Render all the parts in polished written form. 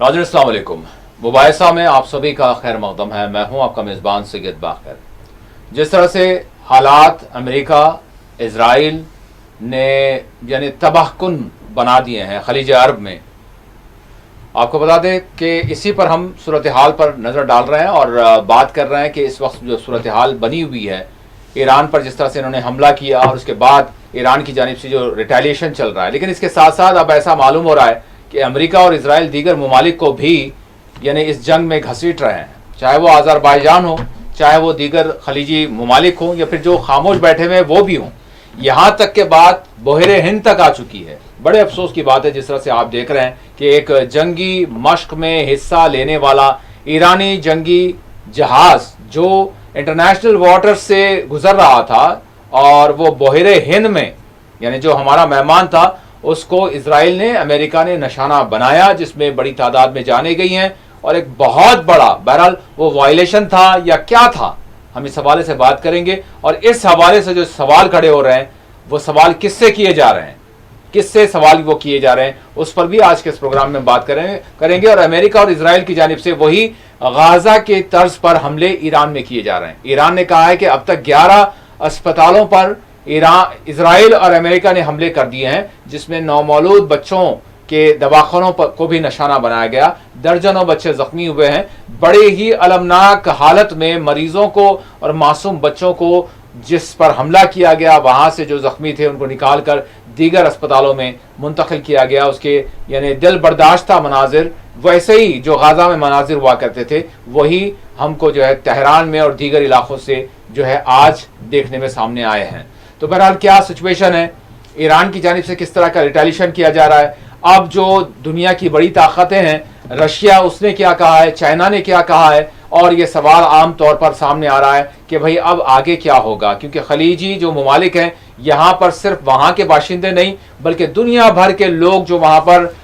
नाज़रीन अस्सलाम वालेकुम। मुबाहिसा में आप सभी का खैर मक़दम है। मैं हूं आपका मेज़बान सैयद बाकर। जिस तरह से हालात अमेरिका इज़राइल ने यानी तबाहकुन बना दिए हैं खलीज अरब में, आपको बता दें कि इसी पर हम सूरत हाल पर नज़र डाल रहे हैं और बात कर रहे हैं कि इस वक्त जो सूरत हाल बनी हुई है ईरान पर, जिस तरह से इन्होंने हमला किया और उसके बाद ईरान की जानिब से जो रिटेलिएशन चल रहा है। लेकिन इसके साथ साथ अब ऐसा मालूम हो रहा है कि अमेरिका और इजराइल दीगर ममालिक को भी यानी इस जंग में घसीट रहे हैं, चाहे वो अज़रबैजान हो, चाहे वो दीगर खलीजी ममालिक हों, या फिर जो खामोश बैठे हुए वो भी हों। यहाँ तक के बात बहरे हिंद तक आ चुकी है। बड़े अफसोस की बात है जिस तरह से आप देख रहे हैं कि एक जंगी मश्क में हिस्सा लेने वाला ईरानी जंगी जहाज जो इंटरनेशनल वाटर से गुजर रहा था और वो बहरे हिंद में यानी जो हमारा मेहमान था उसको इजराइल ने, अमेरिका ने निशाना बनाया, जिसमें बड़ी तादाद में जाने गई हैं और एक बहुत बड़ा, बहरहाल वो वायलेशन था या क्या था, हम इस हवाले से बात करेंगे। और इस हवाले से जो सवाल खड़े हो रहे हैं वो सवाल किससे किए जा रहे हैं, किससे सवाल वो किए जा रहे हैं, उस पर भी आज के इस प्रोग्राम में बात करेंगे। और अमेरिका और इजराइल की जानिब से वही गाजा के तर्ज पर हमले ईरान में किए जा रहे हैं। ईरान ने कहा है कि अब तक 11 अस्पतालों पर इजराइल और अमेरिका ने हमले कर दिए हैं, जिसमें नौमौलूद बच्चों के दवाखानों पर को भी निशाना बनाया गया। दर्जनों बच्चे जख्मी हुए हैं। बड़े ही अलमनाक हालत में मरीजों को और मासूम बच्चों को जिस पर हमला किया गया वहां से जो जख्मी थे उनको निकाल कर दीगर अस्पतालों में मुंतकिल किया गया। उसके यानी दिल बर्दाश्ता मनाजिर, वैसे ही जो गाजा में मनाजिर हुआ करते थे, वही हमको जो है तेहरान में और दीगर इलाकों से जो है आज देखने में सामने आए हैं। तो बहरहाल क्या सिचुएशन है, ईरान की जानिब से किस तरह का रिटेलिएशन किया जा रहा है। अब जो दुनिया की बड़ी ताकतें हैं, रशिया, उसने क्या कहा है, चाइना ने क्या कहा है, और ये सवाल आम तौर पर सामने आ रहा है कि भाई अब आगे क्या होगा। क्योंकि खलीजी जो ममालिक हैं, यहाँ पर सिर्फ वहाँ के बाशिंदे नहीं बल्कि दुनिया भर के लोग जो वहाँ पर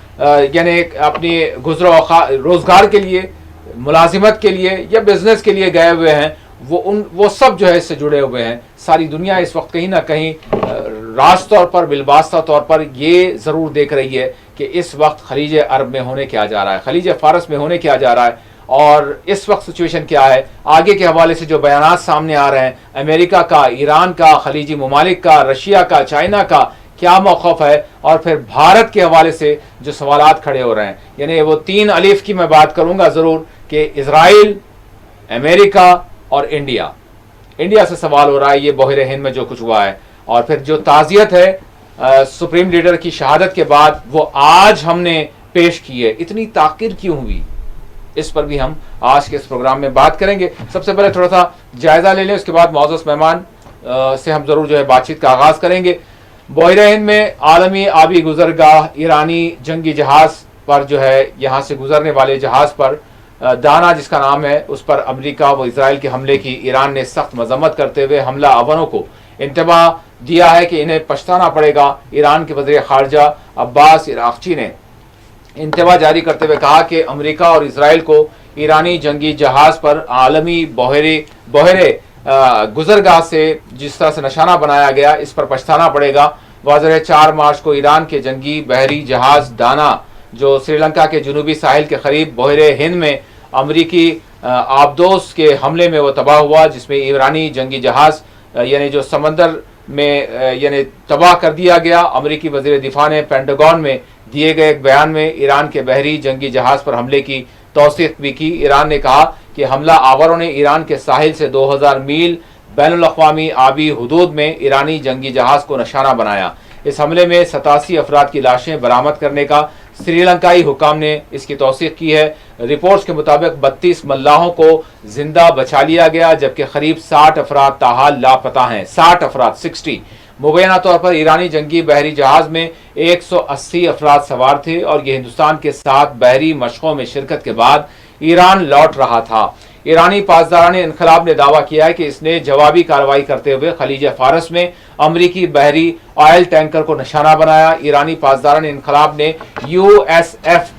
यानी अपनी गुजरो रोजगार के लिए, मुलाजिमत के लिए या बिजनेस के लिए गए हुए हैं, वो सब जो है इससे जुड़े हुए हैं। सारी दुनिया इस वक्त कहीं ना कहीं राज तौर पर, बिलवास्ता तौर पर ये ज़रूर देख रही है कि इस वक्त खलीज अरब में होने क्या जा रहा है, खलीज फारस में होने क्या जा रहा है, और इस वक्त सिचुएशन क्या है। आगे के हवाले से जो बयानात सामने आ रहे हैं, अमेरिका का, ईरान का, खलीजी ममालिक का, रशिया का, चाइना का क्या मौक़िफ़ है, और फिर भारत के हवाले से जो सवालात खड़े हो रहे हैं, यानी वो 3 अलीफ की मैं बात करूँगा ज़रूर कि इजराइल, अमेरिका और इंडिया से सवाल हो रहा है ये बहरे हिंद में जो कुछ हुआ है। और फिर जो ताज़ियत है सुप्रीम लीडर की शहादत के बाद वो आज हमने पेश की है, इतनी ताक़ीर क्यों हुई, इस पर भी हम आज के इस प्रोग्राम में बात करेंगे। सबसे पहले थोड़ा सा जायज़ा ले लें, उसके बाद मौजूद मेहमान से हम ज़रूर जो है बातचीत का आगाज़ करेंगे। बहरे हिंद में आलमी आबी गुजरगाह ईरानी जंगी जहाज़ पर जो है, यहाँ से गुजरने वाले जहाज़ पर दाना जिसका नाम है, उस पर अमेरिका व इजराइल के हमले की ईरान ने सख्त मजम्मत करते हुए हमला आवरों को इंतबाह दिया है कि इन्हें पछताना पड़ेगा। ईरान के वज़ीर ख़ारजा अब्बास इराक़ची ने इंतबाह जारी करते हुए कहा कि अमेरिका और इजराइल को ईरानी जंगी जहाज़ पर आलमी बहरे गुजरगाह से जिस तरह से निशाना बनाया गया, इस पर पछताना पड़ेगा। वाज़ह 4 मार्च को ईरान के जंगी बहरी जहाज़ दाना जो श्रीलंका के जनूबी साहिल के करीब बहरे हिंद में अमरीकी आबदोस के हमले में वो तबाह हुआ, जिसमें ईरानी जंगी जहाज़ यानी जो समंदर में यानी तबाह कर दिया गया। अमरीकी वज़ीर दिफा ने पेंटागन में दिए गए एक बयान में ईरान के बहरी जंगी जहाज़ पर हमले की तौसीक़ भी की। ईरान ने कहा कि हमला आवरों ने ईरान के साहिल से 2000 मील बैनुल-अक़वामी आबी हुदूद में ईरानी जंगी जहाज़ को निशाना बनाया। इस हमले में 87 अफराद की लाशें बरामद करने का श्रीलंकाई हुकाम ने इसकी तौसीक़ की है। रिपोर्ट्स के मुताबिक 32 मल्लाहों को जिंदा बचा लिया गया, जबकि करीब 60 अफराद ताहाल लापता हैं। 60 अफराद 60। मुबैना तौर पर ईरानी जंगी बहरी जहाज़ में 180 अफराद सवार थे और ये हिंदुस्तान के साथ बहरी मशकों में शिरकत के बाद ईरान लौट रहा था। ईरानी पासदारान इनकलाब ने दावा किया है कि इसने जवाबी कार्रवाई करते हुए खलीज फारस में अमरीकी बहरी ऑयल टैंकर को निशाना बनाया। ईरानी पासदारान इनकलाब ने USF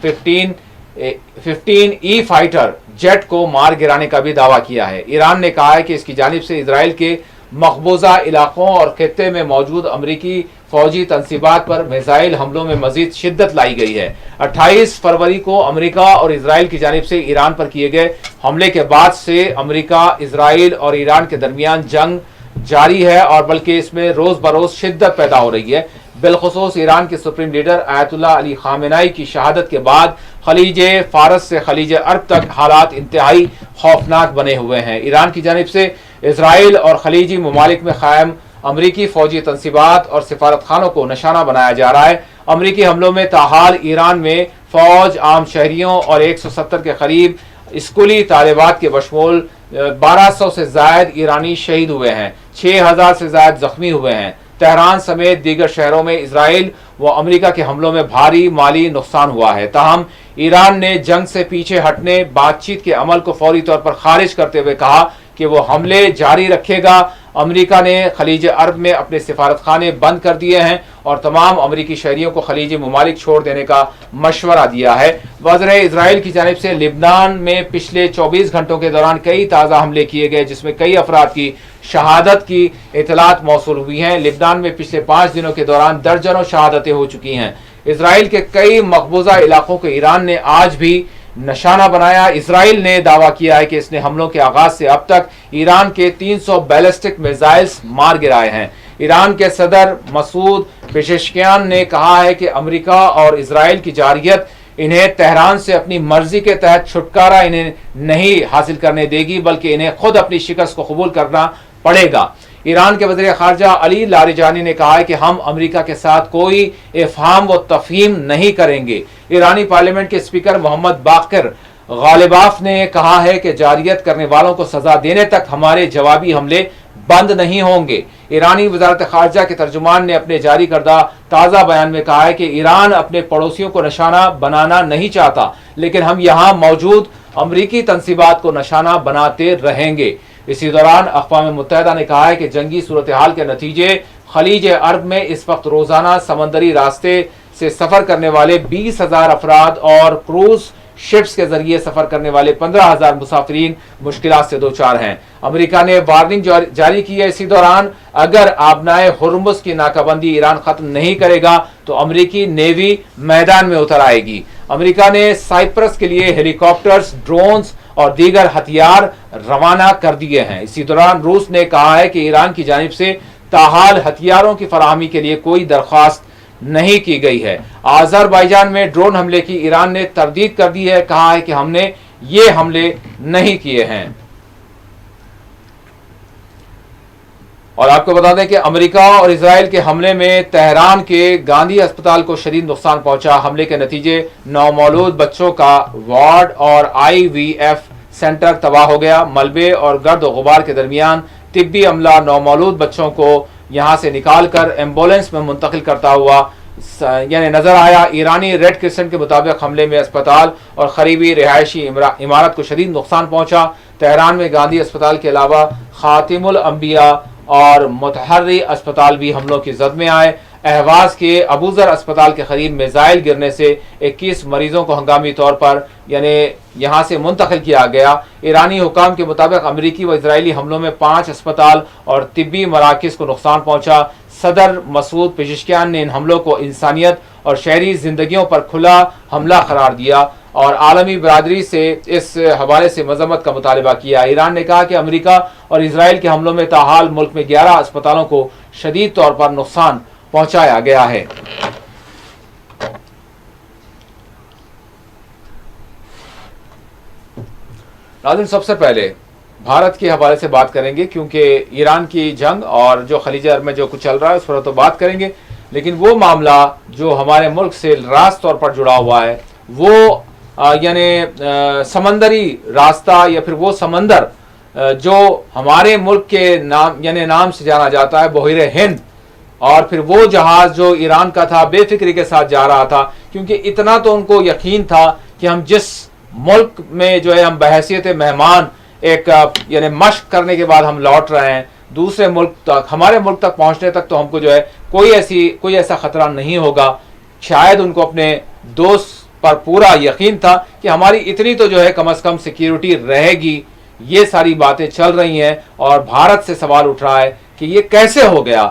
15E फाइटर जेट को मार गिराने का भी दावा किया है। ईरान ने कहा है कि इसकी जानिब से इजराइल के मकबूजा इलाकों और खित्ते में मौजूद अमरीकी फौजी तनसीबात पर मिसाइल हमलों में मजीद शिद्दत लाई गई है। 28 फरवरी को अमेरिका और इसराइल की जानिब से ईरान पर किए गए हमले के बाद से अमेरिका, इसराइल और ईरान के दरमियान जंग जारी है और बल्कि इसमें रोज बरोज शिद्दत पैदा हो रही है। बिलखुसूस ईरान के सुप्रीम लीडर आयतुल्लाह अली खामेनाई की शहादत के बाद खलीज फारस से खलीज अरब तक हालात इंतहाई खौफनाक बने हुए हैं। ईरान की जानिब से इसराइल और खलीजी ममालिक में कायम अमरीकी फौजी तनसीबात और सिफारत खानों को निशाना बनाया जा रहा है। अमरीकी हमलों में ताहाल ईरान में फौज, आम शहरियों और 170 के करीब स्कूली तालिबात के बशमूल 1200 से जायद ईरानी शहीद हुए हैं, 6000 से जायद जख्मी हुए हैं। तेहरान समेत दीगर शहरों में इसराइल व अमेरिका के हमलों में भारी माली नुकसान हुआ है। ताहम ईरान ने जंग से पीछे हटने, बातचीत के अमल को फौरी तौर पर खारिज करते हुए कहा कि वो हमले जारी रखेगा। अमेरिका ने खलीज अरब में अपने सिफारत खाने बंद कर दिए हैं और तमाम अमेरिकी शहरियों को खलीजी ममालिक छोड़ देने का मशवरा दिया है। वज़ीर इजराइल की जानिब से लिबनान में पिछले 24 घंटों के दौरान कई ताज़ा हमले किए गए, जिसमें कई अफराद की शहादत की इतलात मौसूल हुई हैं। लिबनान में पिछले 5 दिनों के दौरान दर्जनों शहादतें हो चुकी हैं। इसराइल के कई मकबूजा इलाकों को ईरान ने आज भी निशाना बनाया। इसराइल ने दावा किया है कि इसने हमलों के आगाज से अब तक ईरान के 300 बैलिस्टिक मिसाइल्स मार गिराए हैं। ईरान के सदर मसूद पेशेशकियान ने कहा है कि अमेरिका और इसराइल की जारहियत इन्हें तेहरान से अपनी मर्जी के तहत छुटकारा इन्हें नहीं हासिल करने देगी, बल्कि इन्हें खुद अपनी शिकस्त को कबूल करना पड़ेगा। ईरान के वज़ीर ख़ारजा अली लारिजानी ने कहा है कि हम अमेरिका के साथ कोई इफ़हाम व तफ़हीम नहीं करेंगे। ईरानी पार्लियामेंट के स्पीकर मोहम्मद बाक़िर गालिबाफ ने कहा है कि जारियत करने वालों को सजा देने तक हमारे जवाबी हमले बंद नहीं होंगे। ईरानी वज़ारत ख़ारजा के तर्जुमान ने अपने जारी करदा ताज़ा बयान में कहा है कि ईरान अपने पड़ोसियों को निशाना बनाना नहीं चाहता, लेकिन हम यहाँ मौजूद अमरीकी तनसीबात को निशाना बनाते रहेंगे। इसी दौरान अक़वाम मुत्तहिदा ने कहा है कि जंगी सूरत हाल के नतीजे खलीज अरब में इस वक्त रोज़ाना समंदरी रास्ते से सफ़र करने वाले 20,000 अफराद और क्रूज शिप्स के जरिए सफ़र करने वाले 15,000 मुसाफिरीन मुश्किलात से दो चार हैं। अमेरिका ने वार्निंग जारी की है। इसी दौरान अगर आबनाए हुर्मुज़ की नाकाबंदी ईरान ख़त्म नहीं करेगा तो अमेरिकी नेवी मैदान में उतर आएगी। अमेरिका ने साइप्रस के लिए हेलीकॉप्टर्स, ड्रोन्स और दीगर हथियार रवाना कर दिए हैं। इसी दौरान रूस ने कहा है कि ईरान की जानिब से ताहाल हथियारों की फराहमी के लिए कोई दरख्वास्त नहीं की गई है। आज़रबाईजान में ड्रोन हमले की ईरान ने तरदीद कर दी है, कहा है कि हमने ये हमले नहीं किए हैं। और आपको बता दें कि अमेरिका और इसराइल के हमले में तेहरान के गांधी अस्पताल को शदीद नुकसान पहुंचा। हमले के नतीजे नौमौलूद बच्चों का वार्ड और IVF सेंटर तबाह हो गया। मलबे और गर्द गुबार के दरमियान तिब्बी अमला नौमौलूद बच्चों को यहाँ से निकाल कर एम्बुलेंस में मुंतकिल करता हुआ यानी नजर आया। ईरानी रेड क्रिसेंट के मुताबिक हमले में अस्पताल और करीबी रिहायशी इमारत को शदीद नुकसान पहुंचा। तेहरान में गांधी अस्पताल के अलावा खातिमुल अंबिया और मुतहर्री अस्पताल भी हमलों की जद में आए। अहवाज के अबूजर अस्पताल के करीब मिसाइल गिरने से 21 मरीजों को हंगामी तौर पर यानी यहाँ से मुंतकिल किया गया। ईरानी हुकाम के मुताबिक अमरीकी व इजरायली हमलों में 5 अस्पताल और तिब्बी मराकिज़ को नुकसान पहुँचा। सदर मसूद पेशेशकियान ने इन हमलों को इंसानियत और शहरी जिंदगियों पर खुला हमला करार दिया और आलमी बरादरी से इस हवाले से मजम्मत का मुतालबा किया। ईरान ने कहा कि अमेरिका और इसराइल के हमलों में ताहाल मुल्क में 11 अस्पतालों को शदीद तौर पर नुकसान पहुंचाया गया है। नाज़रीन, सबसे पहले भारत के हवाले से बात करेंगे, क्योंकि ईरान की जंग और जो खलीज अरब में जो कुछ चल रहा है उस पर तो बात करेंगे, लेकिन वो मामला जो हमारे मुल्क से रास्त तौर पर जुड़ा हुआ है वो यानी समंदरी रास्ता या फिर वो समंदर जो हमारे मुल्क के नाम यानी नाम से जाना जाता है बहिर हिंद, और फिर वो जहाज जो ईरान का था बेफिक्री के साथ जा रहा था, क्योंकि इतना तो उनको यकीन था कि हम जिस मुल्क में जो है हम बहैसियत मेहमान एक यानी मश्क करने के बाद हम लौट रहे हैं दूसरे मुल्क तक, हमारे मुल्क तक पहुंचने तक तो हमको जो है कोई ऐसा खतरा नहीं होगा। शायद उनको अपने दोस्त पर पूरा यकीन था कि हमारी इतनी तो जो है कम से कम सिक्योरिटी रहेगी। ये सारी बातें चल रही हैं और भारत से सवाल उठ रहा है कि ये कैसे हो गया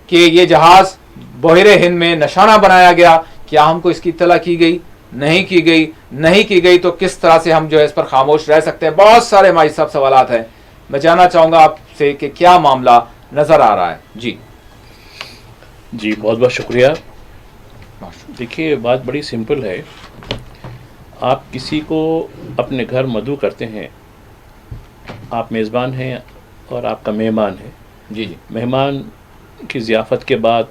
कि ये जहाज बहरे हिंद में निशाना बनाया गया, क्या हमको इसकी इत्तला की गई? नहीं की गई। नहीं की गई तो किस तरह से हम जो है इस पर खामोश रह सकते हैं? बहुत सारे हमारे सब सवालात हैं। मैं जानना चाहूँगा आपसे कि क्या मामला नज़र आ रहा है। जी जी, बहुत बहुत शुक्रिया। देखिए, बात बड़ी सिंपल है। आप किसी को अपने घर मदऊ करते हैं, आप मेज़बान हैं और आपका मेहमान है। जी जी। मेहमान की ज़ियाफ़त के बाद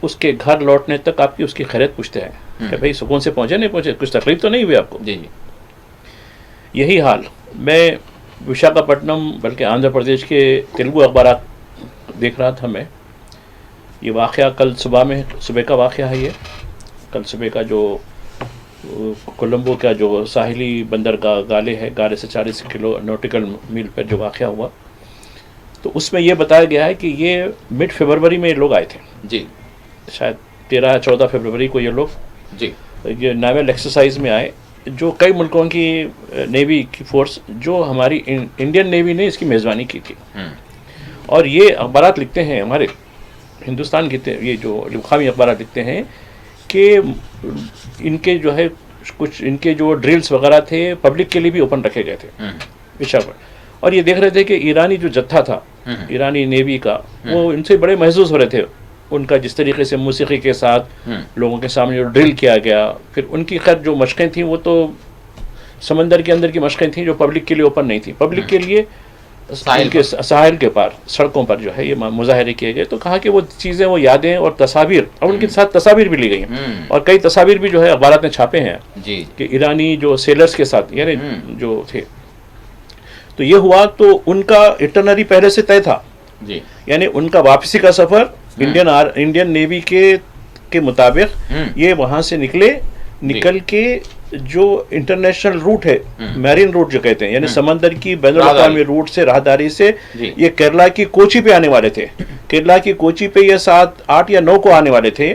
उसके घर लौटने तक आपकी उसकी खैरियत पूछते हैं कि भाई सुकून से पहुँचे, नहीं पहुँचे, कुछ तकलीफ तो नहीं हुई आपको? जी जी। यही हाल मैं विशाखापट्टनम बल्कि आंध्र प्रदेश के तेलुगु अखबार देख रहा था। मैं ये वाक़या कल सुबह का वाक़या है। ये कल सुबह का जो कोलंबो का जो साहिली बंदरगाह गाले है, गाले से 40 किलो नॉटिकल मील पर जो वाक़या हुआ, तो उसमें ये बताया गया है कि ये मिड फरवरी में लोग आए थे। जी। शायद 13-14 फरवरी को ये लोग जी ये नावल एक्सरसाइज में आए, जो कई मुल्कों की नेवी की फोर्स, जो हमारी इंडियन नेवी ने इसकी मेज़बानी की थी। और ये अखबारात लिखते हैं, हमारे हिंदुस्तान के ये जो मुकामी अखबारात लिखते हैं कि इनके जो है कुछ इनके जो ड्रिल्स वगैरह थे पब्लिक के लिए भी ओपन रखे गए थे विशाखापट्टनम। और ये देख रहे थे कि ईरानी जो जत्था था, ईरानी नेवी का, वो इनसे बड़े महसूस हो रहे थे। उनका जिस तरीके से मौसीकी के साथ लोगों के सामने जो ड्रिल किया गया, फिर उनकी खैर जो मशक़ें थी वो तो समंदर के अंदर की मशक़ें थी जो पब्लिक के लिए ओपन नहीं थी। पब्लिक के लिए साहिल के पार सड़कों पर जो है ये मुजाहरे किए गए। तो कहा कि वो चीज़ें, वो यादें और तस्वीर, और उनके साथ तस्वीर भी ली गई हैं और कई तस्वीर भी जो है अखबारात ने छापे हैं जी कि ईरानी जो सेलर्स के साथ यानी जो थे। तो ये हुआ तो उनका इटरनरी पहले से तय था जी, यानी उनका वापसी का सफ़र इंडियन नेवी के मुताबिक ये वहाँ से निकल के जो इंटरनेशनल रूट है, मैरीन रूट जो कहते हैं, यानी समंदर की बैनुल-अक़वामी रूट से, राहदारी से ये केरला की कोची पे आने वाले थे। केरला की कोची पे ये 7, 8 या 9 को आने वाले थे।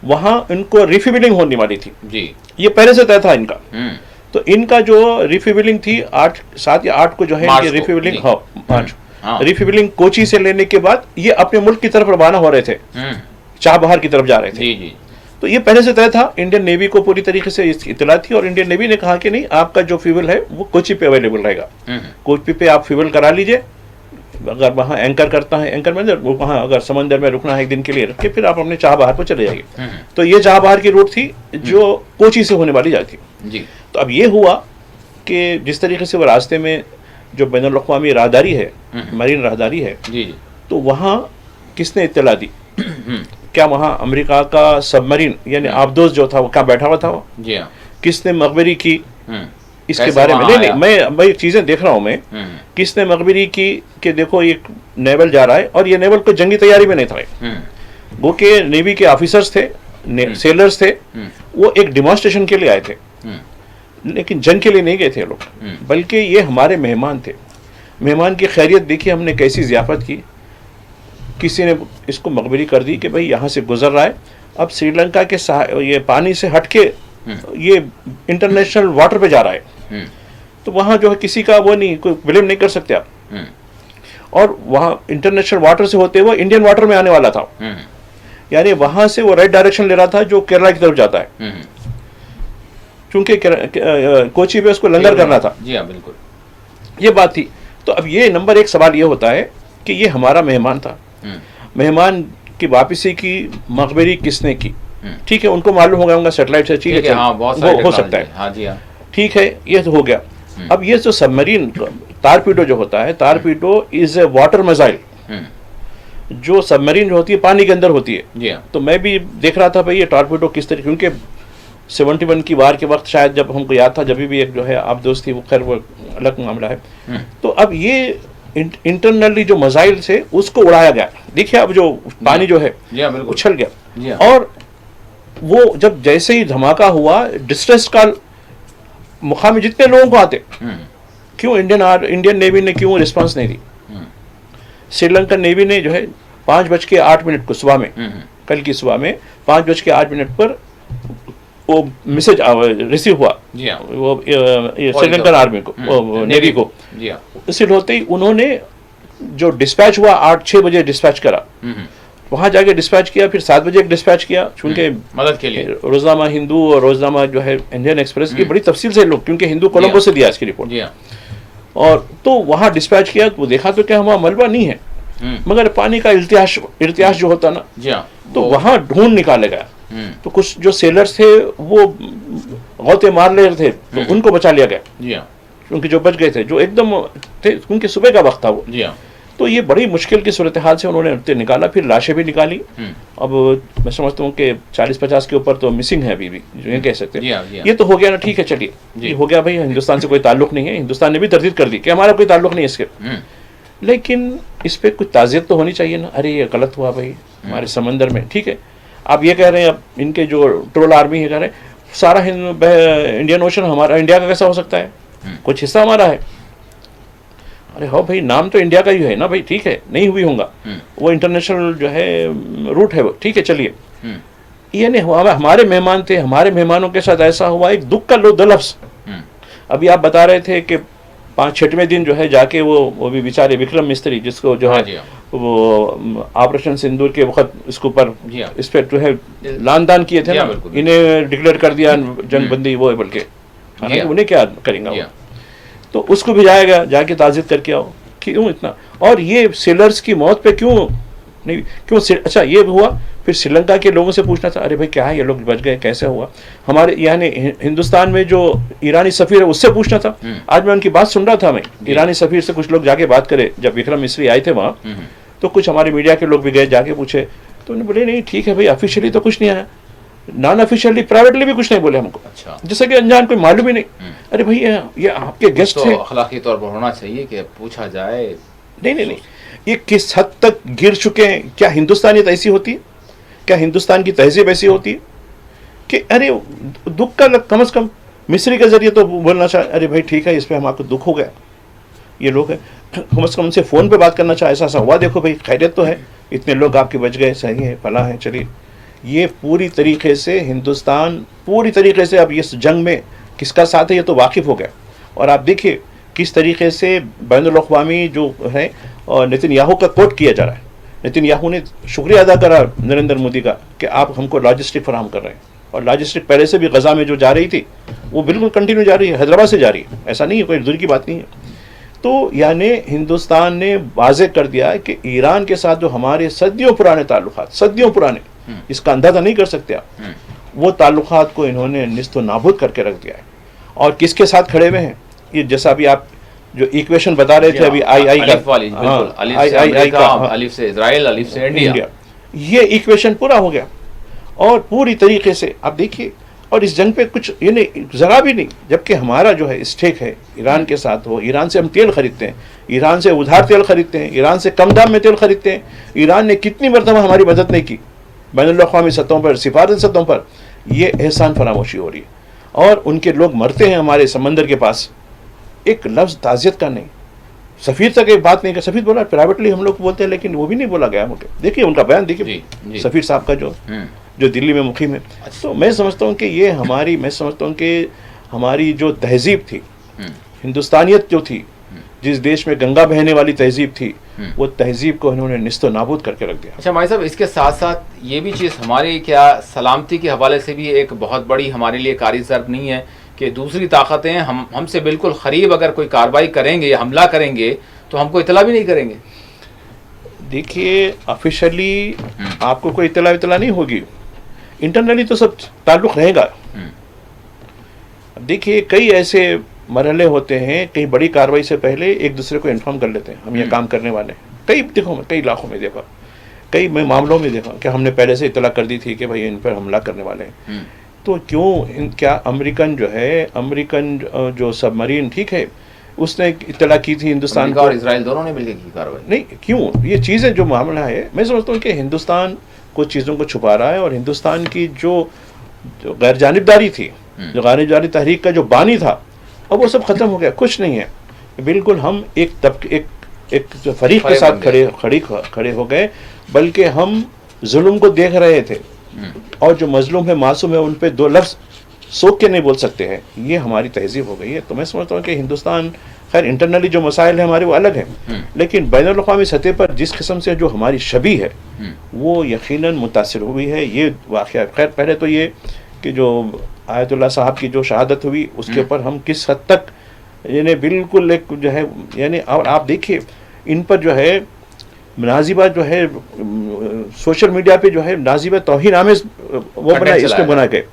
वहाँ इनको रिफ्यूलिंग होने वाली थी जी, ये पहले से तय था इनका। तो इनका जो रिफ्यूलिंग थी 7 या 8 को जो है इनकी रिफ्यूलिंग रिफ्यूलिंग कोची से लेने के बाद ये अपने मुल्क की तरफ रवाना हो रहे थे, चाबहार की तरफ जा रहे थे। जी। तो ये पहले से तय था, इंडियन नेवी को पूरी तरीके से इसकी इत्तला थी और इंडियन नेवी ने कहा कि नहीं, आपका जो फ्यूल है वो कोची पे अवेलेबल रहेगा, कोची पे आप फ्यूल करा लीजिए। अगर वहाँ एंकर करता है, एंकर में वहाँ अगर समंदर में रुकना है एक दिन के लिए, रख के फिर आप अपने चाबहार पर चले जाइए। तो ये चाबहार की रूट थी जो कोची से होने वाली जाती थी। तो अब ये हुआ कि जिस तरीके से वो रास्ते में जो बैनुल-अक़वामी राहदारी है, मरीन राहदारी है, तो वहाँ किसने इत्तला दी? क्या वहाँ अमेरिका का सबमरीन यानी आबदोस जो था वो क्या बैठा हुआ था? वो जी हाँ। किसने मखबरी की इसके बारे में? नहीं, मैं चीज़ें देख रहा हूँ मैं, किसने मखबरी की कि देखो ये नेवल जा रहा है, और ये नेवल को जंगी तैयारी में नहीं था। वो के नेवी के ऑफिसर्स थे, सेलर्स थे, वो एक डिमॉन्स्ट्रेशन के लिए आए थे, लेकिन जंग के लिए नहीं गए थे लोग, बल्कि ये हमारे मेहमान थे। मेहमान की खैरियत देखिए हमने कैसी ज़ियाफ़त की। किसी ने इसको मखबरी कर दी कि भाई यहाँ से गुजर रहा है, अब श्रीलंका के ये पानी से हटके ये इंटरनेशनल वाटर पे जा रहा है। तो वहाँ जो है किसी का वो नहीं, कोई ब्लेम नहीं कर सकते आप। और वहाँ इंटरनेशनल वाटर से होते हुए इंडियन वाटर में आने वाला था, यानी वहाँ से वो राइट डायरेक्शन ले रहा था जो केरला की तरफ जाता है, क्योंकि कोची पे उसको लंगर करना था। जी हाँ, बिल्कुल, ये बात थी। तो अब ये नंबर 1 सवाल ये होता है कि ये हमारा मेहमान था, मेहमान की वापसी की मखबरी किसने की? ठीक है, उनको मालूम हो गया होगा सेटेलाइट से, ठीक है, हाँ, वो हो सकता है, हाँ जी हाँ, ठीक है, ये तो हो गया। अब ये जो सबमरीन टारपीडो जो होता है, torpedo is a water missile, जो सबमरीन जो होती है पानी के अंदर होती है। तो मैं भी देख रहा था भाई ये टारपीडो किस तरीके, क्योंकि 71 की वार के वक्त शायद जब हमको याद था, जब भी एक जो है आबदोस थी, वो खैर वो अलग मामला है। तो अब ये इंटरनली जो मिसाइल से उसको उड़ाया गया। देखिए अब जो पानी जो है उछल गया, और वो जब जैसे ही धमाका हुआ, डिस्ट्रेस कॉल मुकामी जितने लोगों को आते, क्यों इंडियन नेवी ने क्यों रिस्पांस नहीं दी? श्रीलंकन नेवी ने जो है 5:08 को सुबह में, कल की सुबह में 5:08 पर वो मैसेज रिसीव हुआ, वो श्रीलंकन आर्मी को, नेवी को। इसलिए होते ही उन्होंने जो डिस्पैच हुआ 6 बजे डिस्पैच करा, वहां जाके डिस्पैच किया, फिर 7 बजे एक डिस्पैच किया, चूंकि मदद के लिए रोजनामा हिंदू और रोजनामा जो है इंडियन एक्सप्रेस की बड़ी तफसील से लोग, क्योंकि हिंदू कोलंबो से दिया इसकी रिपोर्ट, जी हाँ, और तो वहां डिस्पैच किया तो देखा तो क्या वहां मलबा नहीं है, मगर पानी का इर्तियाश जो होता ना, जी हाँ, तो वहां ढूंढ निकाले गया। तो कुछ जो सेलर्स थे वो गौते मार ले रहे थे, तो उनको बचा लिया गया, जी हाँ, क्योंकि जो बच गए थे, जो एकदम थे, क्योंकि सुबह का वक्त था वो। जी हाँ, तो ये बड़ी मुश्किल की सूरत हाल से उन्होंने निकाला, फिर लाशें भी निकाली। अब मैं समझता हूँ कि 40-50 के ऊपर तो मिसिंग है अभी भी, जो ये कह सकते जी हैं। हाँ, जी हाँ, ये तो हो गया ना, ठीक है, चलिए ये हो गया भाई, हिंदुस्तान से कोई ताल्लुक नहीं है, हिंदुस्तान ने भी तरदीद कर दी कि हमारा कोई ताल्लुक नहीं है इसके, लेकिन इस पर कुछ ताज़ियत तो होनी चाहिए ना। अरे ये गलत हुआ भाई हमारे समंदर में, ठीक है। आप ये कह रहे हैं, अब इनके जो ट्रोल आर्मी है कह रहे हैं सारा इंडियन ओशन हमारा, इंडिया का कैसा हो सकता है, कुछ हिस्सा हमारा है। अरे हो भाई, नाम तो इंडिया का ही है ना भाई, ठीक है, नहीं हुई होगा, वो इंटरनेशनल जो है रूट है वो, ठीक है, चलिए। ये नहीं हुआ, हमारे मेहमान थे, हमारे मेहमानों के साथ ऐसा हुआ, एक दुख का लफ्ज। अभी आप बता रहे थे कि 5-6वें दिन जो है जाके वो भी बेचारे विक्रम मिस्त्री, जिसको जो है वो ऑपरेशन सिंदूर के वक्त इसके ऊपर इस पर जो है लान दान किए थे ना, इन्हें डिक्लेयर कर दिया जंगबंदी, वो है, बल्कि उन्हें क्या करेंगे वो, तो उसको भिजाया गया, जाके ताज़ियत करके आओ। क्यों इतना, और ये सेलर्स की मौत पे क्यों नहीं, क्यों अच्छा ये हुआ, फिर श्रीलंका के लोगों से पूछना था, अरे भाई क्या है, ये लोग बच गए, कैसे हुआ। हमारे यानी हिंदुस्तान में जो ईरानी सफ़ीर है उससे पूछना था। आज मैं उनकी बात सुन रहा था, मैं ईरानी सफ़ीर से कुछ लोग जाके बात करे, जब विक्रम मिस्री आए थे वहाँ, तो कुछ हमारे मीडिया के लोग भी गए, जाके पूछे, तो उन्होंने बोले नहीं ठीक है भाई, ऑफिशियली तो कुछ नहीं आया, नॉन ऑफिशियली प्राइवेटली भी कुछ नहीं बोले हमको, अच्छा, जैसे कि अनजान, कोई मालूम ही नहीं। अरे भाई ये आपके गेस्ट तो थे, अखलाकी तौर पर होना चाहिए कि पूछा जाए। नहीं, ये किस हद तक गिर चुके हैं। क्या हिंदुस्तानियत ऐसी होती है, क्या हिंदुस्तान की तहजीब ऐसी होती है कि अरे दुख का कम से कम मिस्री के जरिए तो बोलना चाहिए, अरे भाई ठीक है, इस पर हमारे दुख हो गया, ये लोग है, कम से कम उनसे फ़ोन पे बात करना चाहिए, ऐसा हुआ, देखो भाई खैरियत तो है, इतने लोग आपके बच गए, सही है, फला है, चलिए। ये पूरी तरीके से हिंदुस्तान पूरी तरीके से अब इस जंग में किसका साथ है ये तो वाकिफ़ हो गया। और आप देखिए किस तरीके से बैनुल अक़वामी जो है और नेतन्याहू का कोट किया जा रहा है। नेतन्याहू ने शुक्रिया अदा करा नरेंद्र मोदी का कि आप हमको लॉजिस्टिक फराहम कर रहे हैं, और लॉजिस्टिक पहले से भी गज़ा में जो जा रही थी वो बिल्कुल कंटिन्यू जा रही है, हैदराबाद से जा रही है, ऐसा नहीं है, कोई दूर की बात नहीं है। तो यानी हिंदुस्तान ने वाज़ेह कर दिया है कि ईरान के साथ जो हमारे सदियों पुराने ताल्लुकात, सदियों पुराने, इसका अंदाज़ा नहीं कर सकते आप, वो ताल्लुकात को इन्होंने निस्तो नाबूद करके रख दिया है। और किसके साथ खड़े हुए हैं, ये जैसा अभी आप जो इक्वेशन बता रहे थे अभी आई का, अलिफ से इजराइल, अलिफ से इंडिया, ये इक्वेशन पूरा हो गया और पूरी तरीके से आप देखिए। और इस जंग पे कुछ ये नहीं, ज़रा भी नहीं, जबकि हमारा जो है स्टेक है ईरान के साथ, वो ईरान से हम तेल खरीदते हैं, ईरान से उधार तेल खरीदते हैं, ईरान से कम दाम में तेल खरीदते हैं। ईरान ने कितनी मरतबा हमारी मदद नहीं की, बैनुल अक़वामी सतहों पर, सिफारती सतहों पर, ये एहसान फरामोशी हो रही है और उनके लोग मरते हैं हमारे समंदर के पास। एक लफ्ज़ ताज़ियत का नहीं, सफ़ीर तक एक बात नहीं कर, सफ़ीर बोला प्राइवेटली हम लोग बोलते हैं, लेकिन वो भी नहीं बोला गया मुझे। देखिए उनका बयान देखिए, सफ़ीर साहब का जो दिल्ली में मुखिम है। तो मैं समझता हूँ कि ये हमारी, मैं समझता हूँ कि हमारी जो तहजीब थी, हिंदुस्तानियत जो थी, जिस देश में गंगा बहने वाली तहजीब थी, वो तहजीब को इन्होंने निस्तो नाबूद करके रख दिया। अच्छा भाई साहब, इसके साथ साथ ये भी चीज़ हमारी क्या सलामती के हवाले से भी एक बहुत बड़ी हमारे लिए कारी ज़र्ब नहीं है कि दूसरी ताकतें हमसे बिल्कुल करीब अगर कोई कार्रवाई करेंगे या हमला करेंगे तो हमको इतला भी नहीं करेंगे। देखिए ऑफिशियली आपको कोई इतला नहीं होगी, इंटरनली तो सब ताल्लुक़ रहेगा। देखिए कई ऐसे मरहले होते हैं, कई बड़ी कार्रवाई से पहले एक दूसरे को इन्फॉर्म कर लेते हैं, हम ये काम करने वाले हैं। कई इलाकों में देखा, कई मामलों में देखा कि हमने पहले से इतला कर दी थी कि भाई इन पर हमला करने वाले हैं। तो क्यों क्या अमेरिकन जो सबमरीन, ठीक है, उसने इतला की थी हिंदुस्तान को, और इजराइल दोनों ने मिलकर की कार्रवाई नहीं, क्यों ये चीज़ें जो मामला है, मैं समझता हूँ कि हिंदुस्तान कुछ चीज़ों को छुपा रहा है और हिंदुस्तान की जो गैर जानिबदारी थी, जो गैर जानिब तहरीक का जो बानी था, अब वो सब ख़त्म हो गया, कुछ नहीं है। बिल्कुल हम एक फरीक के साथ खड़े हो गए, बल्कि हम जुल्म को देख रहे थे और जो मजलूम है, मासूम है, उन पे दो लफ्ज़ सोच के नहीं बोल सकते हैं। ये हमारी तहजीब हो गई है। तो मैं समझता हूँ कि हिंदुस्तान खैर इंटरनली जो मसाइल है हमारे वो अलग हैं, लेकिन बैनुल अक़वामी सतह पर जिस किस्म से जो हमारी छवि है वो यकीनन मुतासिर हुई है। ये वाक़या खैर पहले तो ये कि जो आयतुल्लाह साहब की जो शहादत हुई उसके ऊपर हम किस हद तक यानी बिल्कुल एक जो है यानी, और आप देखिए इन पर जो है नाजिबा जो है सोशल मीडिया पे जो है नाजिबा तौहीन आमेज वो बना, इसको बना के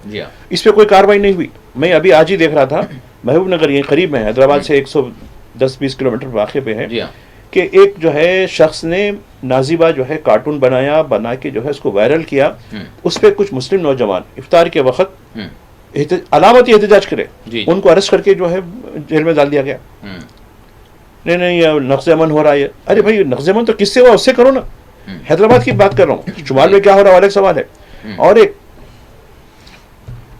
इस पे कोई कार्रवाई नहीं हुई। मैं अभी आज ही देख रहा था, महबूब नगर ये करीब में है, हैदराबाद से 110-20 किलोमीटर वाक़े पे है कि एक जो है शख्स ने नाजिबा जो है कार्टून बना के जो है उसको वायरल किया। उस पर कुछ मुस्लिम नौजवान इफ्तार के वक्त अलामती एहतजाज करे, उनको अरेस्ट करके जो है जेल में डाल दिया गया। नहीं ये नक्ज़ अमन हो रहा है। अरे भाई नक्ज़ अमन तो किससे हुआ उससे करो ना। हैदराबाद की बात कर रहा हूँ, शुमाल में क्या हो रहा है अलग सवाल है। और एक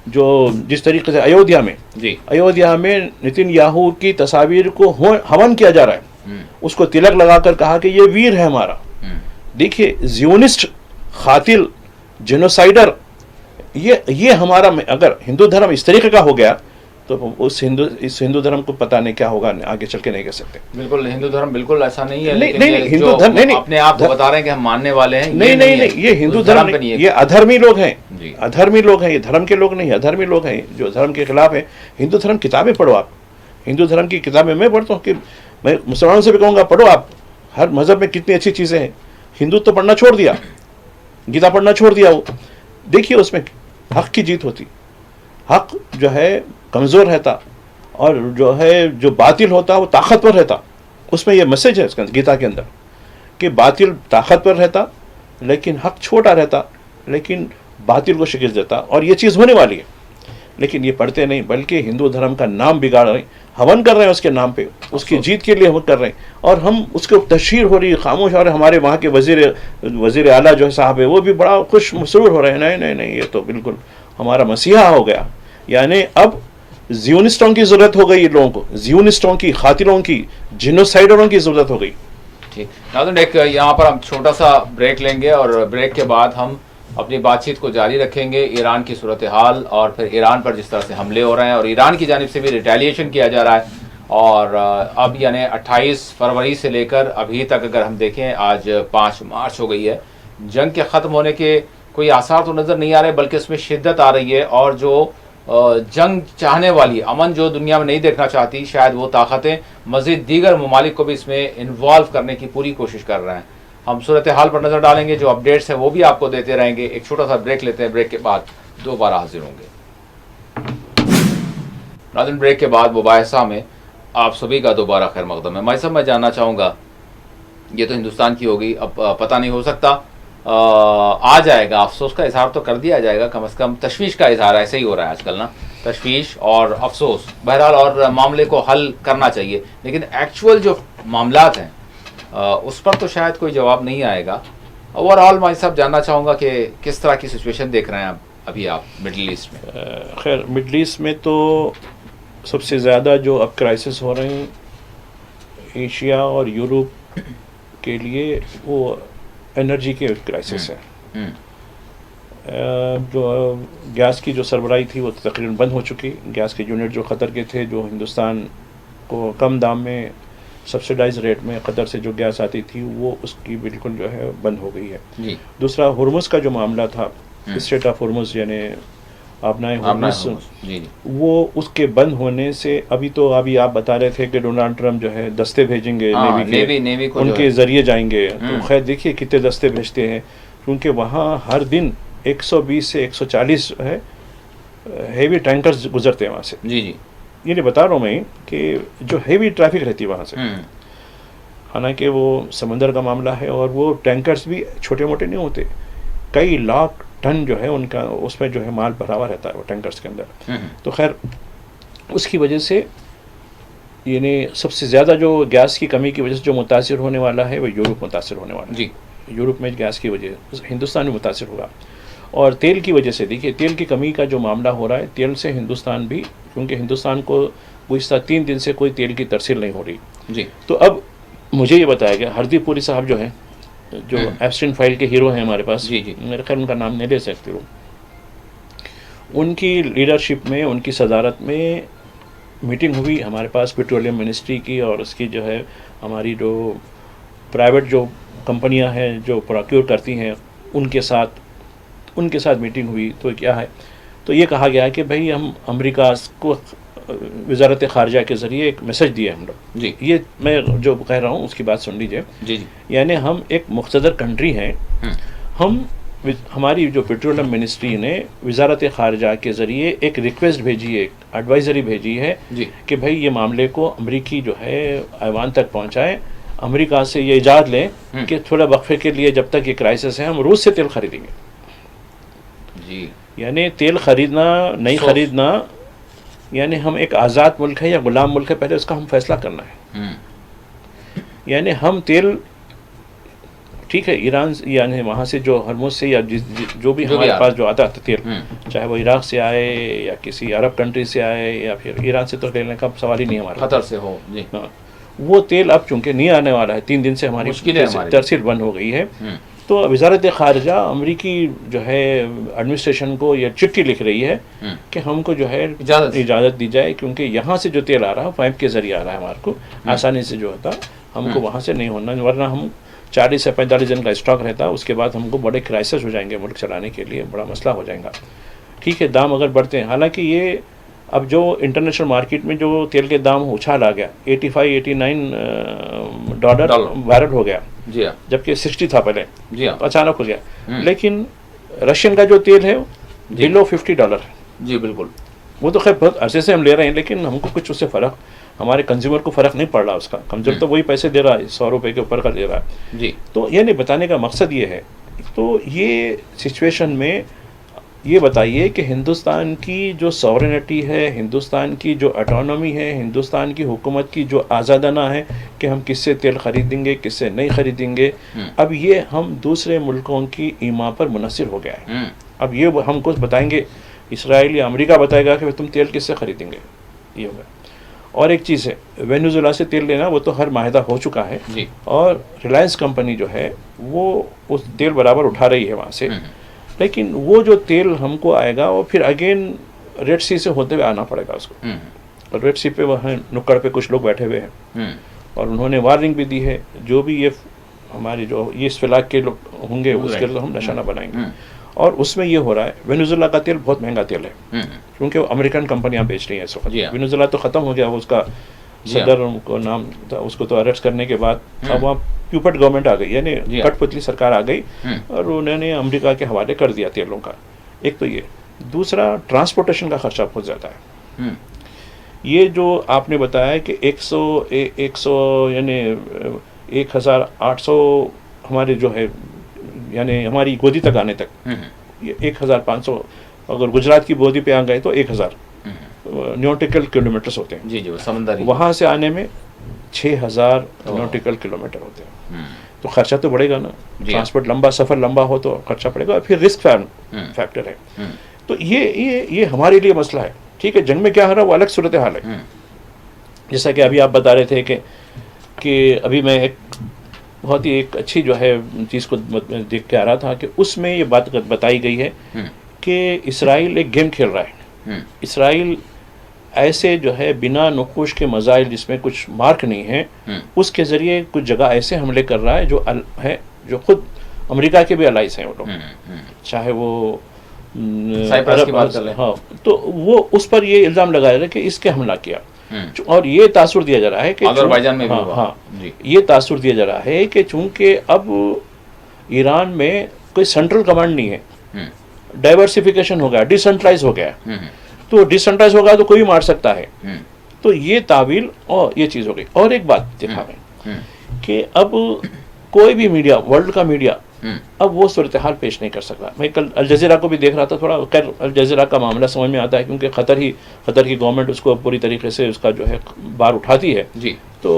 जो जिस तरीके से अयोध्या में नितिन याहू की तस्वीर को हवन किया जा रहा है, उसको तिलक लगाकर कहा कि ये वीर है हमारा। देखिए जियोनिस्ट, खातिल, जेनोसाइडर, ये हमारा, अगर हिंदू धर्म इस तरीके का हो गया तो इस हिंदू धर्म को पता नहीं क्या होगा, आगे चल के नहीं कह सकते। बिल्कुल हिंदू धर्म बिल्कुल ऐसा नहीं है। नहीं हिंदू धर्म नहीं, अपने आप को बता रहे हैं कि हम मानने वाले हैं। नहीं ये हिंदू धर्म नहीं, ये अधर्मी लोग हैं, अधर्मी लोग हैं, ये धर्म के लोग नहीं, अधर्मी लोग हैं जो धर्म के खिलाफ है। हिंदू धर्म किताबें पढ़ो आप, हिंदू धर्म की किताबें मैं पढ़ता हूँ कि मैं मुसलमानों से भी कहूँगा पढ़ो आप, हर मजहब में कितनी अच्छी चीज़ें हैं। हिंदू तो पढ़ना छोड़ दिया, गीता पढ़ना छोड़ दिया। वो देखिए उसमें हक की जीत होती, हक जो है कमज़ोर रहता और जो बातिल होता वो ताकतवर रहता। उसमें ये मैसेज है इसका गीता के अंदर कि बातिल ताकतवर रहता लेकिन हक छोटा रहता, लेकिन बातिल को शिकस्त देता। और ये चीज़ होने वाली है, लेकिन ये पढ़ते नहीं, बल्कि हिंदू धर्म का नाम बिगाड़ रहे हैं, हवन कर रहे हैं उसके नाम पे, उसकी जीत के लिए हवन कर रहे हैं। और हम उसके तशहीर हो रही है, खामोश। और हमारे वहाँ के वज़ीर आला जो साहब है वो भी बड़ा खुश मसरूर हो रहे हैं। नहीं ये तो बिल्कुल हमारा मसीहा हो गया। यानी अब जियोनिस्टों की ज़रूरत हो गई, लोगों को जियोनिस्टों की, खातिरों की, जिनोसाइडरों की ज़रूरत हो गई। ठीक नाज़रीन, एक यहाँ पर हम छोटा सा ब्रेक लेंगे और ब्रेक के बाद हम अपनी बातचीत को जारी रखेंगे। ईरान की सूरत हाल और फिर ईरान पर जिस तरह से हमले हो रहे हैं और ईरान की जानिब से भी रिटेलिएशन किया जा रहा है। और अब यानी 28 फरवरी से लेकर अभी तक अगर हम देखें, आज 5 मार्च हो गई है, जंग के ख़त्म होने के कोई आसार तो नज़र नहीं आ रहे, बल्कि उसमें शिद्दत आ रही है। और जो जंग चाहने वाली, अमन जो दुनिया में नहीं देखना चाहती, शायद वो ताकतें मज़ीद दीगर ममालिक को भी इसमें इन्वॉल्व करने की पूरी कोशिश कर रहे हैं। हम सूरत हाल पर नज़र डालेंगे, जो अपडेट्स हैं वो भी आपको देते रहेंगे। एक छोटा सा ब्रेक लेते हैं, ब्रेक के बाद दोबारा हाजिर होंगे। नाज़रीन, ब्रेक के बाद मुबाहिसा में आप सभी का दोबारा खैर मकदम है। मैं जानना चाहूँगा, ये तो हिंदुस्तान की होगी, अब पता नहीं हो सकता आ जाएगा, अफसोस का इजहार तो कर दिया जाएगा, कम से कम तशवीश का इजहार ऐसे ही हो रहा है आजकल ना, तशवीश और अफसोस बहरहाल, और मामले को हल करना चाहिए। लेकिन एक्चुअल जो मामलात हैं उस पर तो शायद कोई जवाब नहीं आएगा। ओवरऑल मैं सब जानना चाहूँगा कि किस तरह की सिचुएशन देख रहे हैं अभी आप मिडल ईस्ट में। खैर मिडल ईस्ट में तो सबसे ज़्यादा जो अब क्राइसिस हो रहे हैं एशिया और यूरोप के लिए, वो एनर्जी के क्राइसिस है। जो गैस की जो सरबराही थी वो तकरीबन बंद हो चुकी। गैस के यूनिट जो क़तर के थे, जो हिंदुस्तान को कम दाम में सब्सिडाइज रेट में क़तर से जो गैस आती थी, वो उसकी बिल्कुल जो है बंद हो गई है। दूसरा हुर्मुज़ का जो मामला था, स्ट्रेट ऑफ हुर्मुज़ यानी आबनाए हुर्मुज़, वो उसके बंद होने से अभी आप बता रहे थे कि डोनाल्ड ट्रंप जो है दस्ते भेजेंगे, नेवी को उनके ज़रिए जाएंगे। तो खैर देखिए कितने दस्ते भेजते हैं, क्योंकि वहाँ हर दिन 120 से 140 है हेवी टैंकर्स गुजरते हैं वहाँ से। ये नहीं बता रहा हूँ मैं कि जो हेवी ट्रैफिक रहती है वहाँ से, हालांकि वो समंदर का मामला है और वो टैंकर्स भी छोटे मोटे नहीं होते, कई लाख टन जो है उनका उसमें जो है माल भरा हुआ रहता है वो टैंकर्स के अंदर। तो खैर उसकी वजह से यानी सबसे ज़्यादा जो गैस की कमी की वजह से जो मुतासिर होने वाला है वो यूरोप मुतासिर होने वाला है। यूरोप में गैस की वजह, हिंदुस्तान भी मुतासिर होगा। और तेल की वजह से देखिए, तेल की कमी का जो मामला हो रहा है, तेल से हिंदुस्तान भी, क्योंकि हिंदुस्तान को गुज़िश्ता 3 दिन से कोई तेल की तरसील नहीं हो रही। तो अब मुझे ये बताया गया, हरदीप पुरी साहब जो है, जो एप्स्टीन फाइल के हीरो हैं हमारे पास, मेरे ख्याल उनका नाम नहीं ले सकते हो, उनकी लीडरशिप में, उनकी सदारत में मीटिंग हुई हमारे पास पेट्रोलियम मिनिस्ट्री की और उसकी जो है हमारी जो प्राइवेट जो कंपनियां हैं जो प्रोक्योर करती हैं उनके साथ मीटिंग हुई। तो क्या है, तो ये कहा गया कि भाई हम अमेरिका को वजारत ख़ारजा के ज़रिए एक मैसेज दिए हम लोग जी। ये मैं जो कह रहा हूँ उसकी बात सुन लीजिए जी जी। यानी हम एक मुख्तदर कंट्री हैं, हम हमारी जो पेट्रोलियम मिनिस्ट्री ने वजारत ख़ारजा के ज़रिए एक रिक्वेस्ट भेजी है, एक एडवाइज़री भेजी है जी। कि भाई ये मामले को अमरीकी जो है ऐवान तक पहुँचाएँ, अमेरिका से ये इजाज़त लें कि थोड़ा वक्फे के लिए जब तक ये क्राइसिस है हम रूस से तेल खरीदेंगे। जी। यानी तेल खरीदना नहीं खरीदना यानी हम एक आज़ाद मुल्क है या ग़ुलाम मुल्क है, पहले उसका हम फैसला करना है। यानी हम तेल ठीक है ईरान यानी वहाँ से जो हरमुज़ से या जो भी हमारे पास जो आता था तेल, चाहे वो इराक़ से आए या किसी अरब कंट्री से आए या फिर ईरान से, तो लेने का सवाल ही नहीं हमारा, खतर से हो जी। हाँ, वो तेल अब चूँकि नहीं आने वाला है, 3 दिन से हमारी तरसील बंद हो गई है, तो वजारत ख़ारजा अमरीकी जो है एडमिनिस्ट्रेशन को ये चिट्ठी लिख रही है कि हमको जो है इजाज़त दी जाए, क्योंकि यहाँ से जो तेल आ रहा है पाइप के ज़रिए आ रहा है, हमारे को आसानी से जो होता हमको वहाँ से नहीं होना, वरना हम 40 से 45 दिन का स्टॉक रहता है, उसके बाद हमको बड़े क्राइसिस हो जाएंगे, मुल्क चलाने के लिए बड़ा मसला हो जाएगा। ठीक है, दाम अगर बढ़ते हैं, हालांकि ये अब जो इंटरनेशनल मार्केट में जो तेल के दाम उछाल आ गया, $85-89 बैरल हो गया जी, जबकि 60 था पहले जी, अचानक हो गया। लेकिन रशियन का जो तेल है बिलो $50 है जी, बिल्कुल। वो तो खैर बहुत अरसे से हम ले रहे हैं, लेकिन हमको कुछ उससे फ़र्क, हमारे कंज्यूमर को फ़र्क नहीं पड़ रहा उसका, कंज्यूमर तो वही पैसे दे रहा है, 100 रुपये के ऊपर का दे रहा है जी। तो ये नहीं बताने का मकसद ये है, तो ये सिचुएशन में ये बताइए कि हिंदुस्तान की जो सॉवरेनिटी है, हिंदुस्तान की जो ऑटोनॉमी है, हिंदुस्तान की हुकूमत की जो आज़ादाना है कि हम किससे तेल ख़रीदेंगे किससे नहीं ख़रीदेंगे, अब ये हम दूसरे मुल्कों की ईमा पर मुनसिर हो गया है। अब ये हम कुछ बताएंगे, इसराइल या अमेरिका बताएगा कि तुम तेल किससे ख़रीदेंगे, ये होगा। और एक चीज़ है, वेनेजुएला से तेल लेना वो तो हर माहिदा हो चुका है जी। और रिलायंस कंपनी जो है वो उस तेल बराबर उठा रही है वहाँ से, लेकिन वो जो तेल हमको आएगा वो फिर अगेन रेड सी से होते हुए आना पड़ेगा उसको। और रेड सी पे वहाँ नुक्कड़ पे कुछ लोग बैठे हुए हैं और उन्होंने वार्निंग भी दी है, जो भी ये हमारी जो ये इस फिलाक के लोग होंगे उसके लिए तो हम निशाना बनाएंगे। और उसमें ये हो रहा है, वेनेजुएला का तेल बहुत महंगा तेल है क्योंकि वो अमेरिकन कंपनियां बेच रही हैं इस वक्त। वेनेजुएला तो ख़त्म हो गया, वो उसका सदर को नाम था, उसको तो अरेस्ट करने के बाद अब वहाँ प्यूपट गवर्नमेंट आ गई, यानी कठपुतली सरकार आ गई और उन्होंने अमेरिका के हवाले कर दिया तेलों का। एक तो ये, दूसरा ट्रांसपोर्टेशन का खर्चा बहुत ज़्यादा है। ये जो आपने बताया कि 100 यानी 1800 हमारे जो है यानी हमारी गोदी तक आने तक, ये 1500, अगर गुजरात की गोदी पे आ गए तो 1000 नॉटिकल किलोमीटर्स होते हैं। जी जी, समंदरी। वहाँ से आने में 6000 नॉटिकल किलोमीटर होते हैं, तो खर्चा तो बढ़ेगा ना, ट्रांसपोर्ट लंबा, सफ़र लंबा हो तो खर्चा पड़ेगा, फिर रिस्क फैक्टर है। तो ये हमारे लिए मसला है। ठीक है, जंग में क्या हो रहा है वो अलग सूरत हाल है। जैसा कि अभी आप बता रहे थे कि अभी मैं एक बहुत ही एक अच्छी जो है चीज़ को देख के आ रहा था कि उसमें ये बात बताई गई है कि इसराइल एक गेम खेल रहा है। इसराइल ऐसे जो है बिना नुकूश के मज़ाइल जिसमें कुछ मार्क नहीं है, उसके ज़रिए कुछ जगह ऐसे हमले कर रहा है जो खुद अमेरिका के भी अलाइज हैं वो लोग, चाहे वो साइप्रस की बात कर लें। हाँ, तो वो उस पर ये इल्ज़ाम लगाया रहा है कि इसके हमला किया, और ये तासुर दिया जा रहा है कि अज़रबैजान में भी हुआ। हाँ, ये तासुर दिया जा रहा है कि चूंकि अब ईरान में कोई सेंट्रल कमांड नहीं है, डाइवर्सिफिकेशन हो गया, डिसेंट्रलाइज हो गया, तो डिसेंट्रलाइज होगा तो कोई मार सकता है, तो ये तावील और ये चीज़ हो गई। और एक बात देखा मैं कि अब कोई भी मीडिया, वर्ल्ड का मीडिया अब वो सूरत हाल पेश नहीं कर सकता। मैं कल अल जज़ीरा को भी देख रहा था, थोड़ा खैर अल जज़ीरा का मामला समझ में आता है क्योंकि कतर की गवर्नमेंट उसको पूरी तरीके से उसका जो है बार उठाती है जी, तो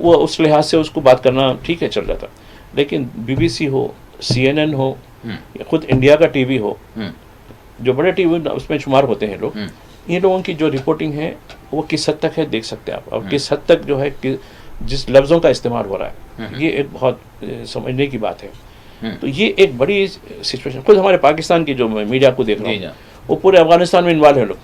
वो उस लिहाज से उसको बात करना ठीक है चल जाता। लेकिन BBC हो, CNN हो, या खुद इंडिया का TV हो, जो बड़े TV उसमें शुमार होते हैं लोग, ये लोगों की जो रिपोर्टिंग है वो किस हद तक है देख सकते हैं आप, और किस हद तक जो है जिस लफ्ज़ों का इस्तेमाल हो रहा है, ये एक बहुत समझने की बात है। तो ये एक बड़ी सिचुएशन, खुद हमारे पाकिस्तान की जो मीडिया को देख रहा हूँ, वो पूरे अफगानिस्तान में इन्वॉल्व है लोग,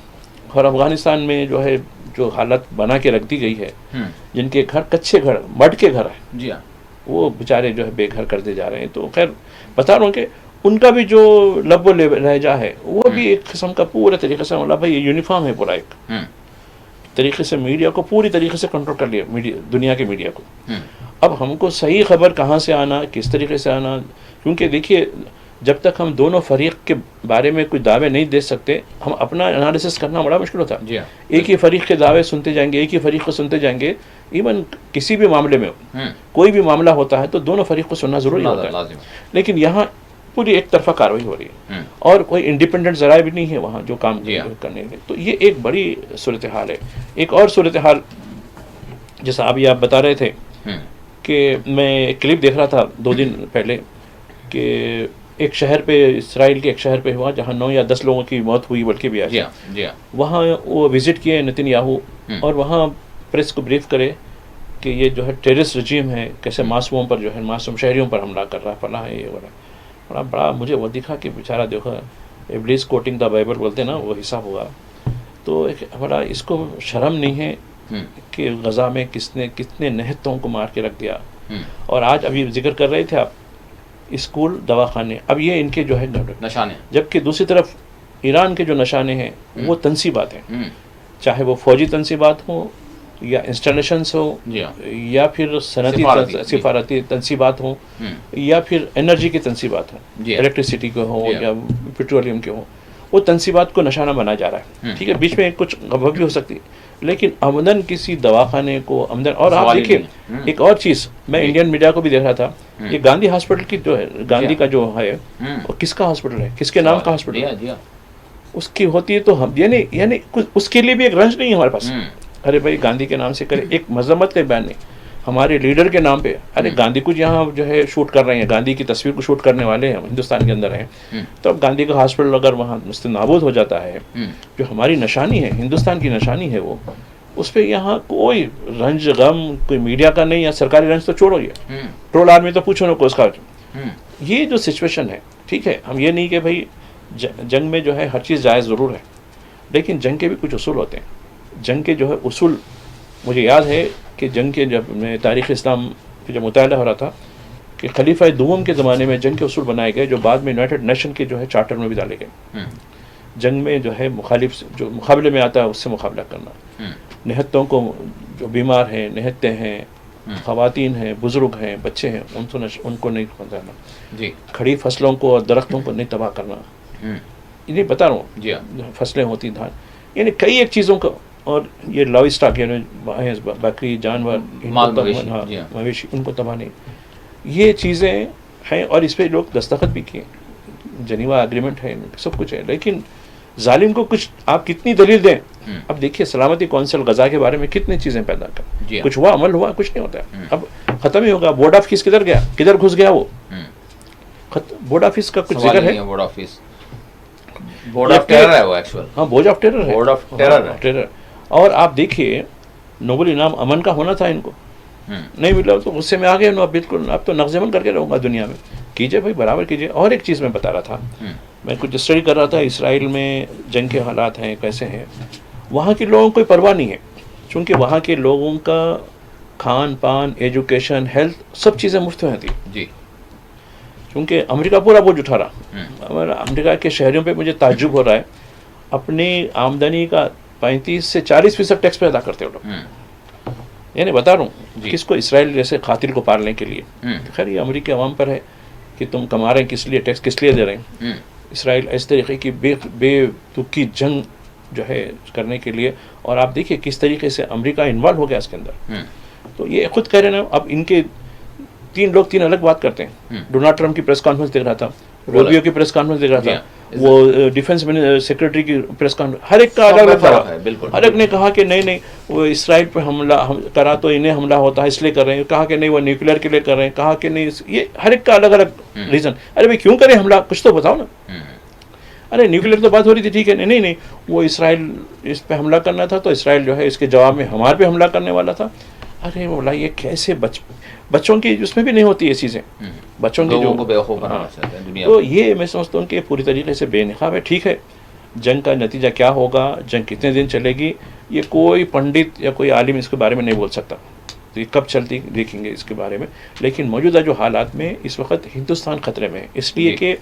और अफगानिस्तान में जो है जो हालत बना के रख दी गई है, हम्म, जिनके घर कच्चे घर मड के घर हैं, जी हाँ, वो बेचारे जो है बेघर करते जा रहे हैं। तो खैर बता रहा हूँ कि उनका भी जो लब्बो लहजा है वो भी एक किस्म का पूरे तरीके से, मतलब भाई ये यूनिफॉर्म है पूरा एक हम्म, तरीके से, मीडिया को पूरी तरीके से कंट्रोल कर लिया, मीडिया दुनिया के मीडिया को। हम्म, अब हमको सही खबर कहाँ से आना, किस तरीके से आना, क्योंकि देखिए जब तक हम दोनों फरीक के बारे में कोई दावे नहीं दे सकते, हम अपना एनालिसिस करना बड़ा मुश्किल होता है। जी हाँ, एक ही फरीक के दावे सुनते जाएंगे, एक ही फरीक को सुनते जाएंगे। इवन किसी भी मामले में हम्म, कोई भी मामला होता है तो दोनों फरीक को सुनना जरूरी होता है, लाजिम, लेकिन यहाँ पूरी एक तरफा कार्रवाई हो रही है हम्म, और कोई इंडिपेंडेंट जराए भी नहीं है वहाँ जो काम जी हाँ। करने के। तो ये एक बड़ी सूरत हाल है। एक और सूरत हाल जैसा अभी आप बता रहे थे हम्म, कि मैं एक क्लिप देख रहा था 2 दिन पहले कि एक शहर पे, इसराइल के एक शहर पे हुआ जहाँ 9 या 10 लोगों की मौत हुई, बल्कि भी जी आज हाँ, जी हाँ, वहाँ वो विजिट किए नेतन्याहू और वहाँ प्रेस को ब्रीफ करे कि ये जो है टेररिस्ट रजीम है, कैसे मासूमों पर जो है, मासूम शहरियों पर हमला कर रहा है, फला है, ये वाला बड़ा मुझे वो दिखा कि बेचारा देखो इब्लीस कोटिंग द बाइबल बोलते हैं ना, वो हिसाब हुआ। तो एक बड़ा इसको शर्म नहीं है हम्म, कि गज़ा में किसने कितने निहत्तों को मार के रख दिया। हम्म, और आज अभी जिक्र कर रहे थे आप स्कूल दवाखाने, अब ये इनके जो है, निशाने, जबकि दूसरी तरफ ईरान के जो निशाने हैं वो तनसीबात हैं, हम्म, चाहे वो फौजी तनसीबात हो या इंस्टॉलेशंस हो जी हाँ, या फिर सनती सिफारती, सिफारती तनसीबात हो हम्म, या फिर एनर्जी की तनसीबात हो, जी हाँ। इलेक्ट्रिसिटी के हो जी हाँ। या पेट्रोलियम के हो, वो तनसीबात को निशाना बनाया जा रहा है। ठीक है, बीच में कुछ गड़बड़ भी हो सकती है, लेकिन आमदन किसी दवाखाने को आमदन। और आप सवाल ही देखिए नहीं है। एक और चीज़, मैं इंडियन मीडिया को भी देख रहा था, ये गांधी हॉस्पिटल की जो है, गांधी का जो है वो किसका हॉस्पिटल है, किसके नाम का हॉस्पिटल जी हाँ, है, जी हाँ, उसकी होती है तो हम यानी कुछ उसके लिए भी एक रंज नहीं है हमारे पास। हम्म, अरे भाई गांधी के नाम से करे, एक मजम्मत के बयान नहीं, हमारे लीडर के नाम पे। अरे गांधी कुछ यहाँ जो है शूट कर रहे हैं, गांधी की तस्वीर को शूट करने वाले हैं हिंदुस्तान के अंदर हैं, तो अब गांधी का हॉस्पिटल अगर वहाँ नाबूद हो जाता है, जो हमारी निशानी है, हिंदुस्तान की निशानी है, वो उस पर यहाँ कोई रंज गम कोई मीडिया का नहीं, या सरकारी रंज तो छोड़ो, ये ट्रोल आर्मी तो पूछो ना को उसका। ये जो सिचुएशन है, ठीक है, हम ये नहीं कि भाई जंग में जो है हर चीज़ जायज़ ज़रूर है, लेकिन जंग के भी कुछ उसूल होते हैं। जंग के जो है उसूल, मुझे याद है कि जंग के जब मैं तारीख़ इस्लाम के जब मुताला हो रहा था कि खलीफा दुवम के ज़माने में जंग के उसूल बनाए गए, जो बाद में यूनाइटेड नेशन के जो है चार्टर में भी डाले गए। जंग में जो है मुखालिफ जो मुकाबले में आता है उससे मुकाबला करना, निहत्तों को, जो बीमार हैं, निहत्ते हैं, ख़वातीन हैं, बुज़ुर्ग हैं, बच्चे हैं, उनको नहीं पहुँचाना जी, खड़ी फसलों को और दरख्तों को नहीं तबाह करना। इन्हें बता रहा हूँ, जी हाँ, फसलें होती धान, यानी कई एक चीज़ों को, और ये लाइव स्टॉक यानी बकरी जानवर, माल मवेशी, हाँ, जी हाँ। मवेशी, उनको तबाह नहीं, ये चीज़ें हैं। और इस पर लोग दस्तखत भी किए, जनीवा एग्रीमेंट है, सब कुछ है, लेकिन जालिम को कुछ आप कितनी दलील दें। अब देखिए सलामती कौंसिल गजा के बारे में कितनी चीज़ें पैदा जी कर, हाँ। कुछ हुआ, अमल हुआ, कुछ नहीं होता है। अब ख़त्म ही होगा। बोर्ड ऑफिस किधर गया, किधर घुस गया वो, बोर्ड ऑफिस का कुछ जिक्र है, board office, board of terror है वो एक्चुअल, हाँ, बोर्ड ऑफ टेरर है, बोर्ड ऑफ टेरर है। टेरर। और आप देखिए नोबेल इनाम अमन का होना था, इनको नहीं मिला तो गुस्से में आ गए। अब बिल्कुल, अब तो नक्ज़-ए-अमल करके रहूँगा दुनिया में। कीजिए भाई, बराबर कीजिए। और एक चीज़ मैं बता रहा था, मैं कुछ स्टडी कर रहा था, इसराइल में जंग के हालात हैं, कैसे हैं, वहाँ के लोगों को कोई परवाह नहीं है, क्योंकि वहाँ के लोगों का खान पान, एजुकेशन, हेल्थ, सब चीज़ें मुफ्त में होती है जी, क्योंकि अमेरिका पूरा बोझ उठा रहा। हमारा अमेरिका के शहरियों पे मुझे ताज्जुब हो रहा है, अपनी आमदनी का 35 से 40% टैक्स पे अदा करते हो लोग। यानी बता रहा हूँ किसको, इसराइल जैसे कातिल को पालने के लिए। तो खैर ये अमेरिकी अवाम पर है कि तुम कमा रहे हैं किस लिए, टैक्स किस लिए दे रहे हैं। इसराइल इस तरीके की बेतुकी जंग जो है करने के लिए, और आप देखिए किस तरीके से अमेरिका इन्वॉल्व हो गया इसके अंदर। तो ये खुद कह रहे हैं ना, अब इनके 3 लोग 3 अलग बात करते हैं। डोनाल्ड ट्रंप की प्रेस कॉन्फ्रेंस देख रहा था, रूबियो की प्रेस कॉन्फ्रेंस देख रहा था, वो डिफेंस सेक्रेटरी की प्रेस कॉन्फ्रेंस, हर एक का अलग अलग है। बिल्कुल, हर एक ने कहा कि नहीं वो इसराइल पे हमला करा तो इन्हें हमला होता है इसलिए कर रहे हैं, कहा कि नहीं वो न्यूक्लियर के लिए कर रहे हैं, कहा कि नहीं, ये हर एक का अलग अलग रीज़न। अरे भाई क्यों करें हमला, कुछ तो बताओ ना। अरे न्यूक्लियर तो बात हो रही थी, ठीक है, नहीं वो इसराइल इस पे हमला करना था, तो इसराइल जो है इसके जवाब में हमारे पे हमला करने वाला था। अरे बोला ये कैसे बच्चों की उसमें भी नहीं होती ये चीज़ें, बच्चों की जो बेवकूफ़ बनाना चाहते हैं दुनिया। तो ये मैं समझता हूँ कि पूरी तरीके से बेनकाब है। ठीक है, जंग का नतीजा क्या होगा, जंग कितने दिन चलेगी, ये कोई पंडित या कोई आलिम इसके बारे में नहीं बोल सकता। तो ये कब चलती देखेंगे इसके बारे में। लेकिन मौजूदा जो हालात में इस वक्त हिंदुस्तान ख़तरे में है, इसलिए कि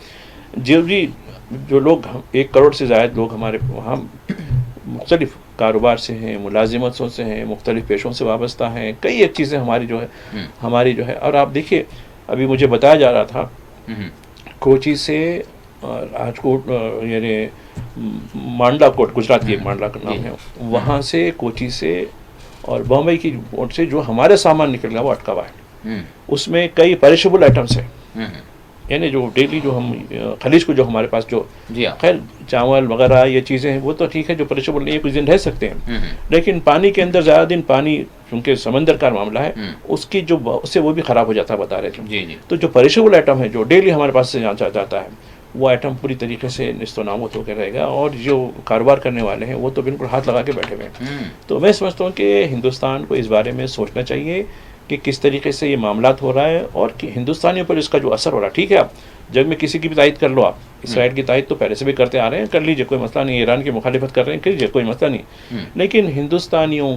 जो लोग 1 करोड़ से ज़्यादा लोग हमारे वहाँ मुख्तलिफ़ कारोबार से हैं, मुलाजिमतों से हैं, मुख्तलिफ़ पेशों से वाबस्ता हैं, कई एक चीज़ें हमारी जो है। और आप देखिए, अभी मुझे बताया जा रहा था कोची से राजकोट, यानी मांडलाकोट, गुजरात की एक मांडला का नाम है, वहाँ से कोची से और बम्बई की पोर्ट से जो हमारे सामान निकल गया वो अटका हुआ है। उसमें कई पेरिशेबल आइटम्स हैं, यानी जो डेली जो हम खलीज को जो हमारे पास जो खैर चावल वगैरह ये चीज़ें हैं वो तो ठीक है, जो पेरिशेबल नहीं है कुछ दिन रह सकते हैं, लेकिन पानी के अंदर ज़्यादा दिन पानी, क्योंकि समंदर का मामला है, उसकी जो उससे वो भी ख़राब हो जाता है, बता रहे थे। तो जो पेरिशेबल आइटम है जो डेली हमारे पास से जाता है वो आइटम पूरी तरीके से निस्तनाबूद होकर रहेगा, और जो कारोबार करने वाले हैं वो तो बिल्कुल हाथ लगा के बैठे हुए हैं। तो मैं समझता हूँ कि हिंदुस्तान को इस बारे में सोचना चाहिए कि किस तरीके से ये मामला हो रहा है और कि हिंदुस्तानियों पर इसका जो असर हो रहा है। ठीक है, आप जग में किसी की भी तायद कर लो, आप इसराइल की तायद तो पहले से भी करते आ रहे हैं, कर लीजिए, कोई मसला नहीं। ईरान की मुखालिफत कर रहे हैं, कीजिए, कोई मसला नहीं। लेकिन हिंदुस्तानियों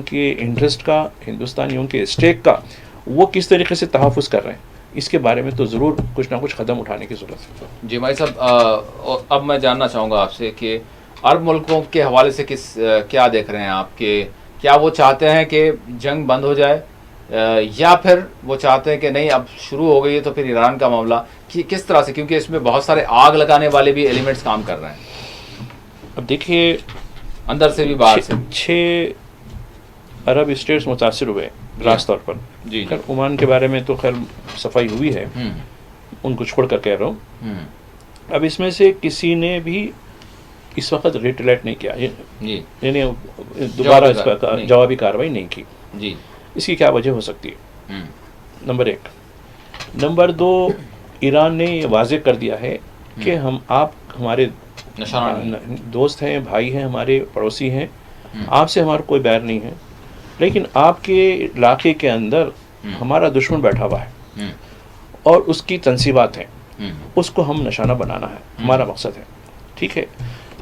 के इंटरेस्ट का, हिंदुस्तानियों के स्टेक का वो किस तरीके से तहफ़्फ़ुज़ कर रहे हैं, इसके बारे में तो ज़रूर कुछ ना कुछ कदम उठाने की ज़रूरत है। जी भाई साहब, अब मैं जानना चाहूँगा आपसे कि अरब मुल्कों के हवाले से क्या देख रहे हैं आप, कि क्या वो चाहते हैं कि जंग बंद हो जाए, या फिर वो चाहते हैं कि नहीं अब शुरू हो गई है तो फिर ईरान का मामला किस तरह से, क्योंकि इसमें बहुत सारे आग लगाने वाले भी एलिमेंट्स काम कर रहे हैं। अब देखिए, अंदर से भी बाहर से 6 अरब स्टेट्स मुतासिर हुए रास तौर पर। जी, खैर ओमान के बारे में तो खैर सफाई हुई है, उनको छोड़ कर कह रहा हूँ। अब इसमें से किसी ने भी इस वक्त रिटेलेट नहीं किया, यानी दोबारा इसका जवाबी कार्रवाई नहीं की। जी, इसकी क्या वजह हो सकती है? नंबर 1। नंबर 2, ईरान ने ये वाज़ेह कर दिया है कि आप हमारे दोस्त हैं, भाई हैं, हमारे पड़ोसी हैं, आपसे हमारा कोई बैर नहीं है, लेकिन आपके इलाके के अंदर हमारा दुश्मन बैठा हुआ है और उसकी तंसीबात हैं, उसको हम निशाना बनाना है, हमारा मकसद है। ठीक है,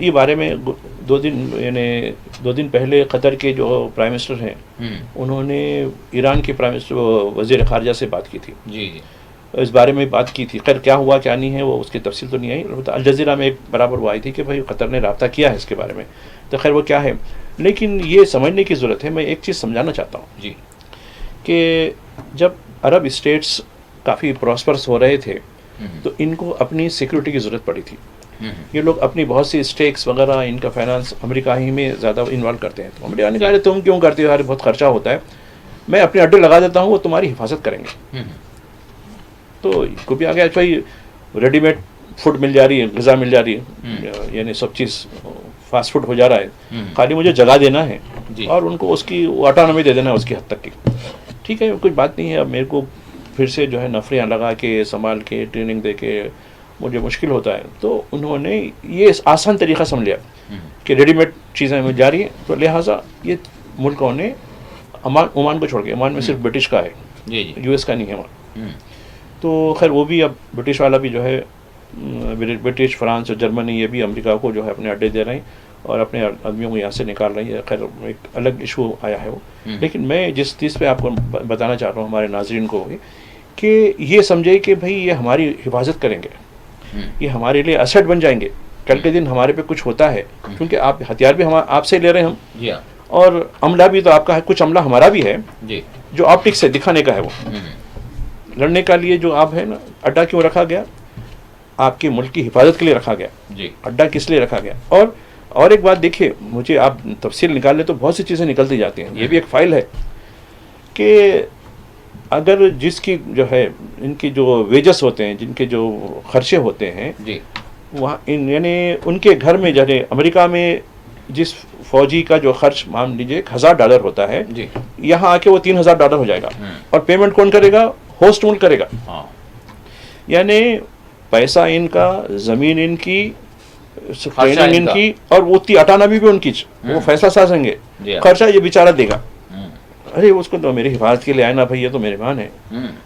ये बारे में 2 दिन पहले कतर के जो प्राइम मिनिस्टर हैं उन्होंने ईरान के प्राइम मिनिस्टर वज़ीर ख़ारिजा से बात की थी। जी, इस बारे में बात की थी। खैर क्या हुआ क्या नहीं है वो उसकी तफसील तो नहीं आई। अल जज़ीरा में एक बराबर वो आई थी कि भाई कतर ने रब्ता किया है इसके बारे में, तो खैर वो क्या है, लेकिन ये समझने की ज़रूरत है। मैं एक चीज़ समझाना चाहता हूँ जी, कि जब अरब स्टेट्स काफ़ी प्रॉस्परस हो रहे थे तो इनको अपनी सिक्योरिटी की ज़रूरत पड़ी थी। ये लोग अपनी बहुत सी स्टेक्स वगैरह, इनका फाइनेंस अमेरिका ही में ज़्यादा इन्वॉल्व करते हैं। तो अमेरिका ने कहा तुम क्यों करते हो यार, बहुत खर्चा होता है, मैं अपने अड्डे लगा देता हूँ, वो तुम्हारी हिफाजत करेंगे। तो इनको भी आ गया भाई, रेडीमेड फूड मिल जा रही है, ग़िज़ा मिल जा रही है, यानी सब चीज़ फास्ट फूड हो जा रहा है, खाली मुझे जगह देना है और उनको उसकी ऑटोनॉमी दे देना है उसकी हद तक की। ठीक है, कोई बात नहीं है। अब मेरे को फिर से जो है नफरियाँ लगा के, संभाल के, ट्रेनिंग दे के मुझे मुश्किल होता है। तो उन्होंने ये आसान तरीक़ा समझ लिया कि रेडीमेड चीज़ें मिल जा रही हैं, तो लिहाजा ये मुल्कों ने ओमान को छोड़ के, ओमान में सिर्फ ब्रिटिश का है, US का नहीं है वहाँ। तो खैर वो भी अब ब्रिटिश वाला भी जो है, ब्रिटिश, फ्रांस और जर्मनी, ये भी अमेरिका को जो है अपने अड्डे दे रहे हैं और अपने आदमियों को यहाँ से निकाल रही है। खैर एक अलग इशू आया है वो। लेकिन मैं जिस चीज़ पे आपको बताना चाह रहा हूँ हमारे नाज़रीन को कि ये समझे कि भाई ये हमारी हिफाजत करेंगे, ये हमारे लिए एसेट बन जाएंगे। कल के दिन हमारे पे कुछ होता है, क्योंकि आप हथियार भी हम आपसे ले रहे हैं हम, और अमला भी तो आपका है, कुछ अमला हमारा भी है जो ऑप्टिक्स से दिखाने का है, वो लड़ने का लिए जो आप है ना, अड्डा क्यों रखा गया, आपके मुल्क की हिफाजत के लिए रखा गया। अड्डा किस लिए रखा गया। और एक बात देखिए, मुझे आप तफसील निकाल ले तो बहुत सी चीज़ें निकलती जाती हैं। ये भी एक फ़ाइल है कि अगर जिसकी जो है, इनकी जो वेजस होते हैं, जिनके जो खर्चे होते हैं वहाँ, यानी उनके घर में, जैसे अमेरिका में जिस फौजी का जो खर्च मान लीजिए $1000 होता है, यहाँ आके वो $3000 हो जाएगा। और पेमेंट कौन करेगा? होस्ट मुल्क करेगा। यानी पैसा इनका, ज़मीन इनकी, ट्रेनिंग इनकी, और वो उतनी ऑटोनॉमी भी उनकी, वो फैसला साजेंगे, खर्चा ये बेचारा देगा। अरे उसको तो मेरी हिफाजत के लिए आए ना भाई, ये तो मेहमान है,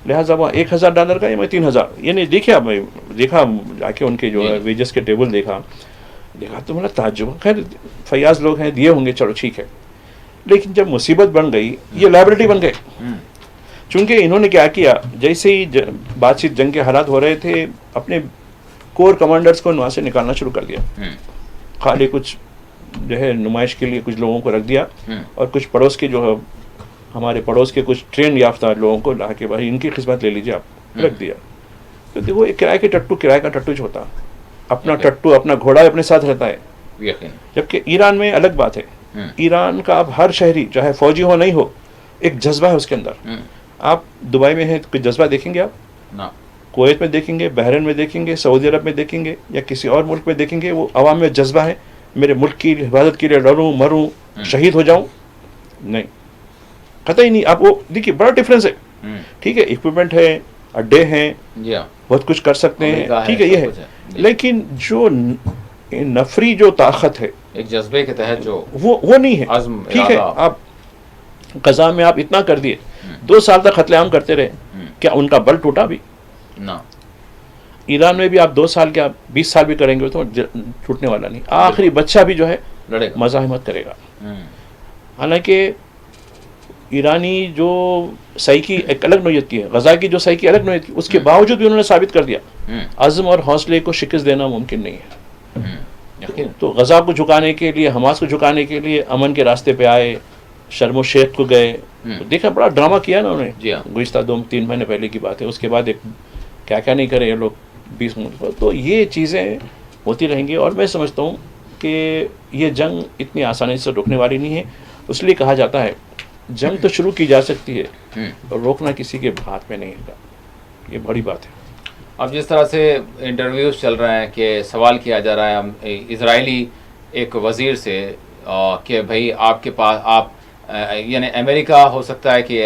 लिहाजा वहाँ $1000 का या मैं 3000, यानी देखिए, अब देखा जाके उनके जो वेजेस के टेबल देखा देखा तो मतलब ताज्जुब, खैर फयाज लोग हैं, दिए होंगे, चलो ठीक है। लेकिन जब मुसीबत बन गई, ये लाइबिलिटी बन गए। चूंकि इन्होंने क्या किया, जैसे ही बातचीत जंग के हालात हो रहे थे, अपने कोर कमांडर्स को वहाँ से निकालना शुरू कर दिया। खाली कुछ जो है नुमाइश के लिए कुछ लोगों को रख दिया, और कुछ पड़ोस के जो हमारे पड़ोस के कुछ ट्रेन याफ्ता लोगों को ला के भाई इनकी खिदमत ले लीजिए आप, रख दिया। तो देखो एक किराए का टट्टू जो होता, अपना टट्टू अपना घोड़ा अपने साथ रहता है। जबकि ईरान में अलग बात है। ईरान का अब हर शहरी, चाहे फौजी हो नहीं हो, एक जज्बा है उसके अंदर। आप दुबई में हैं तो कोई जज्बा देखेंगे आप ना, कुवैत में देखेंगे, बहरीन में देखेंगे, सऊदी अरब में देखेंगे, या किसी और मुल्क में देखेंगे, वो अवाम में जज्बा है मेरे मुल्क की हिफाजत के लिए लड़ूं, मरूं, शहीद हो जाऊं, नहीं, कतई नहीं। आप वो देखिए, बड़ा डिफरेंस है। ठीक है, इक्विपमेंट है, अड्डे हैं, बहुत कुछ कर सकते हैं, ठीक है, ये है। लेकिन जो नफरी जो ताकत है, एक जज्बे के तहत जो वो नहीं है। ठीक है, आप गजा में आप इतना कर दिए, 2 साल तक कत्लेआम करते रहे, क्या उनका बल टूटा भी ना? ईरान में भी आप 2 साल क्या 20 साल भी करेंगे तो टूटने वाला नहीं। आखिरी बच्चा भी जो है मज़ाहमत करेगा। हालांकि ईरानी जो साइकी एक अलग नौयत की है, गजा की जो साइकी अलग नौयत की, उसके बावजूद भी उन्होंने साबित कर दिया अज़्म और हौसले को शिकस्त देना मुमकिन नहीं है। तो गजा को झुकाने के लिए, हमास को झुकाने के लिए अमन के रास्ते पे आए, शर्म शेख को गए, तो देखा बड़ा ड्रामा किया ना उन्होंने। गुज़िश्ता 2-3 महीने पहले की बात है। उसके बाद एक क्या क्या नहीं करे ये लोग 20 मुल्क। तो ये चीज़ें होती रहेंगी, और मैं समझता हूँ कि ये जंग इतनी आसानी से रुकने वाली नहीं है। इसलिए कहा जाता है जंग तो शुरू की जा सकती है, और रोकना किसी के हाथ में नहीं है। ये बड़ी बात है। अब जिस तरह से इंटरव्यूज़ चल रहे हैं कि सवाल किया जा रहा है इजरायली एक वज़ीर से कि भाई आपके पास आप यानी अमेरिका हो सकता है कि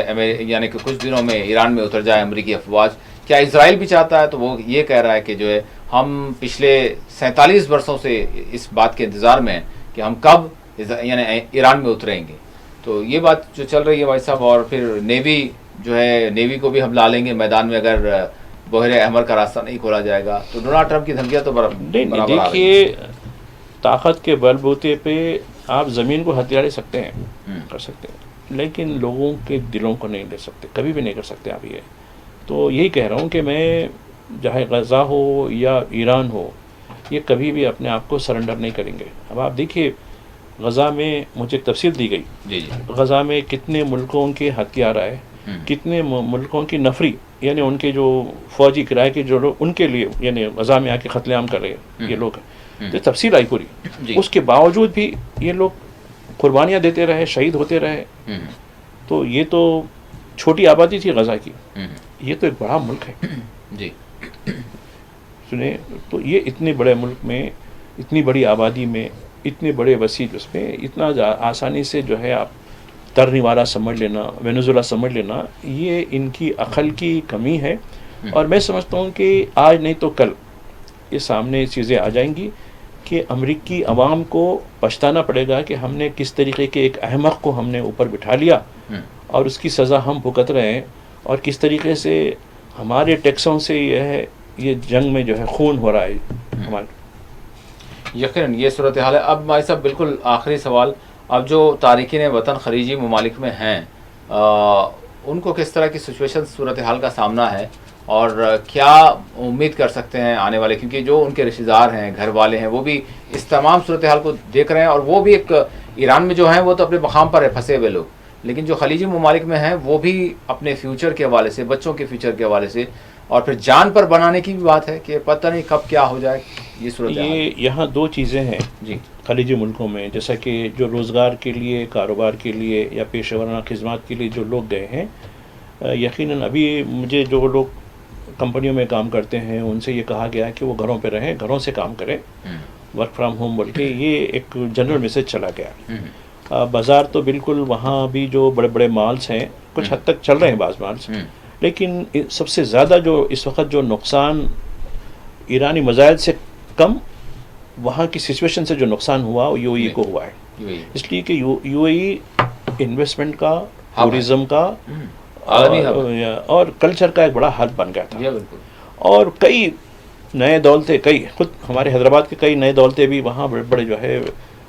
यानी कि कुछ दिनों में ईरान में उतर जाए अमेरिकी अफवाज, क्या इसराइल भी चाहता है? तो वो ये कह रहा है कि जो है हम पिछले 47 वर्षों से इस बात के इंतज़ार में हैं कि हम कब यानी ईरान में उतरेंगे। तो ये बात जो चल रही है भाई साहब, और फिर नेवी जो है, नेवी को भी हम ला लेंगे मैदान में अगर बहरे अहमर का रास्ता नहीं खोला जाएगा। तो डोनाल्ड ट्रंप की धमकियाँ तो बराबर देखिए, ताकत के बलबूते पे आप ज़मीन को हथियार ले सकते हैं, कर सकते हैं, लेकिन लोगों के दिलों को नहीं ले सकते, कभी भी नहीं कर सकते आप ये। तो यही कह रहा हूँ कि मैं, चाहे गज़ा हो या ईरान हो, ये कभी भी अपने आप को सरेंडर नहीं करेंगे। अब आप देखिए, गज़ा में मुझे एक तफसील दी गई, गज़ा में कितने मुल्कों के हथियार आए, कितने मुल्कों की नफरी, यानी उनके जो फौजी किराए के जो लोग उनके लिए यानी गज़ा में आके कत्लेआम कर रहे हैं ये लोग, तो तफसील आई पूरी। उसके बावजूद भी ये लोग कुर्बानियाँ देते रहे, शहीद होते रहे। तो ये तो छोटी आबादी थी गज़ा की, ये तो एक बड़ा मुल्क है जी। सुने, तो ये इतने बड़े मुल्क में, इतनी बड़ी आबादी में, इतने बड़े वसील उसमें इतना आसानी से जो है आप तरने वाला समझ लेना, वेनेजुएला समझ लेना, ये इनकी अकल की कमी है। और मैं समझता हूँ कि आज नहीं तो कल ये सामने चीज़ें आ जाएंगी कि अमेरिकी अवाम को पछताना पड़ेगा कि हमने किस तरीके के एक अहमक को हमने ऊपर बिठा लिया और उसकी सज़ा हम भुगत रहे हैं, और किस तरीके से हमारे टैक्सों से ये जंग में जो है खून हो रहा है हमारे। यकीनन ये सूरत हाल है। अब भाई साहब बिल्कुल आखिरी सवाल, अब जो तारिकीन वतन खलीजी ममालिक में हैं उनको किस तरह की सिचुएशन सूरत हाल का सामना है, और क्या उम्मीद कर सकते हैं आने वाले, क्योंकि जो उनके रिश्तेदार हैं, घर वाले हैं, वो भी इस तमाम सूरत हाल को देख रहे हैं, और वो भी एक ईरान में जो हैं वो तो अपने मकाम पर है फंसे हुए लोग, लेकिन जो खलीजी ममालिक में हैं वो भी अपने फ्यूचर के हवाले से, बच्चों के फ्यूचर के हवाले से, और फिर जान पर बनाने की भी बात है कि पता नहीं कब क्या हो जाए। ये सूरत ये यहाँ 2 चीज़ें हैं जी खलीजी मुल्कों में, जैसा कि जो रोज़गार के लिए, कारोबार के लिए या पेशेवराना खिदमत के लिए जो लोग गए हैं, यकीनन अभी मुझे जो लोग कंपनियों में काम करते हैं उनसे ये कहा गया है कि वो घरों पे रहें, घरों से काम करें, वर्क फ्रॉम होम बोल के ये एक जनरल मैसेज चला गया। बाज़ार तो बिल्कुल वहाँ भी जो बड़े बड़े मॉल्स हैं कुछ हद तक चल रहे हैं, बाज़ मॉल्स, लेकिन सबसे ज़्यादा जो इस वक्त जो नुकसान ईरानी मज़ाइल से कम वहाँ की सिचुएशन से जो नुकसान हुआ वो यूएई को हुआ है। इसलिए कि यूएई इन्वेस्टमेंट का, टूरिज़म का और कल्चर का एक बड़ा हब बन गया था, और कई नए दौलते कई, खुद हमारे हैदराबाद के कई नए दौलते भी वहाँ बड़े बड़े जो है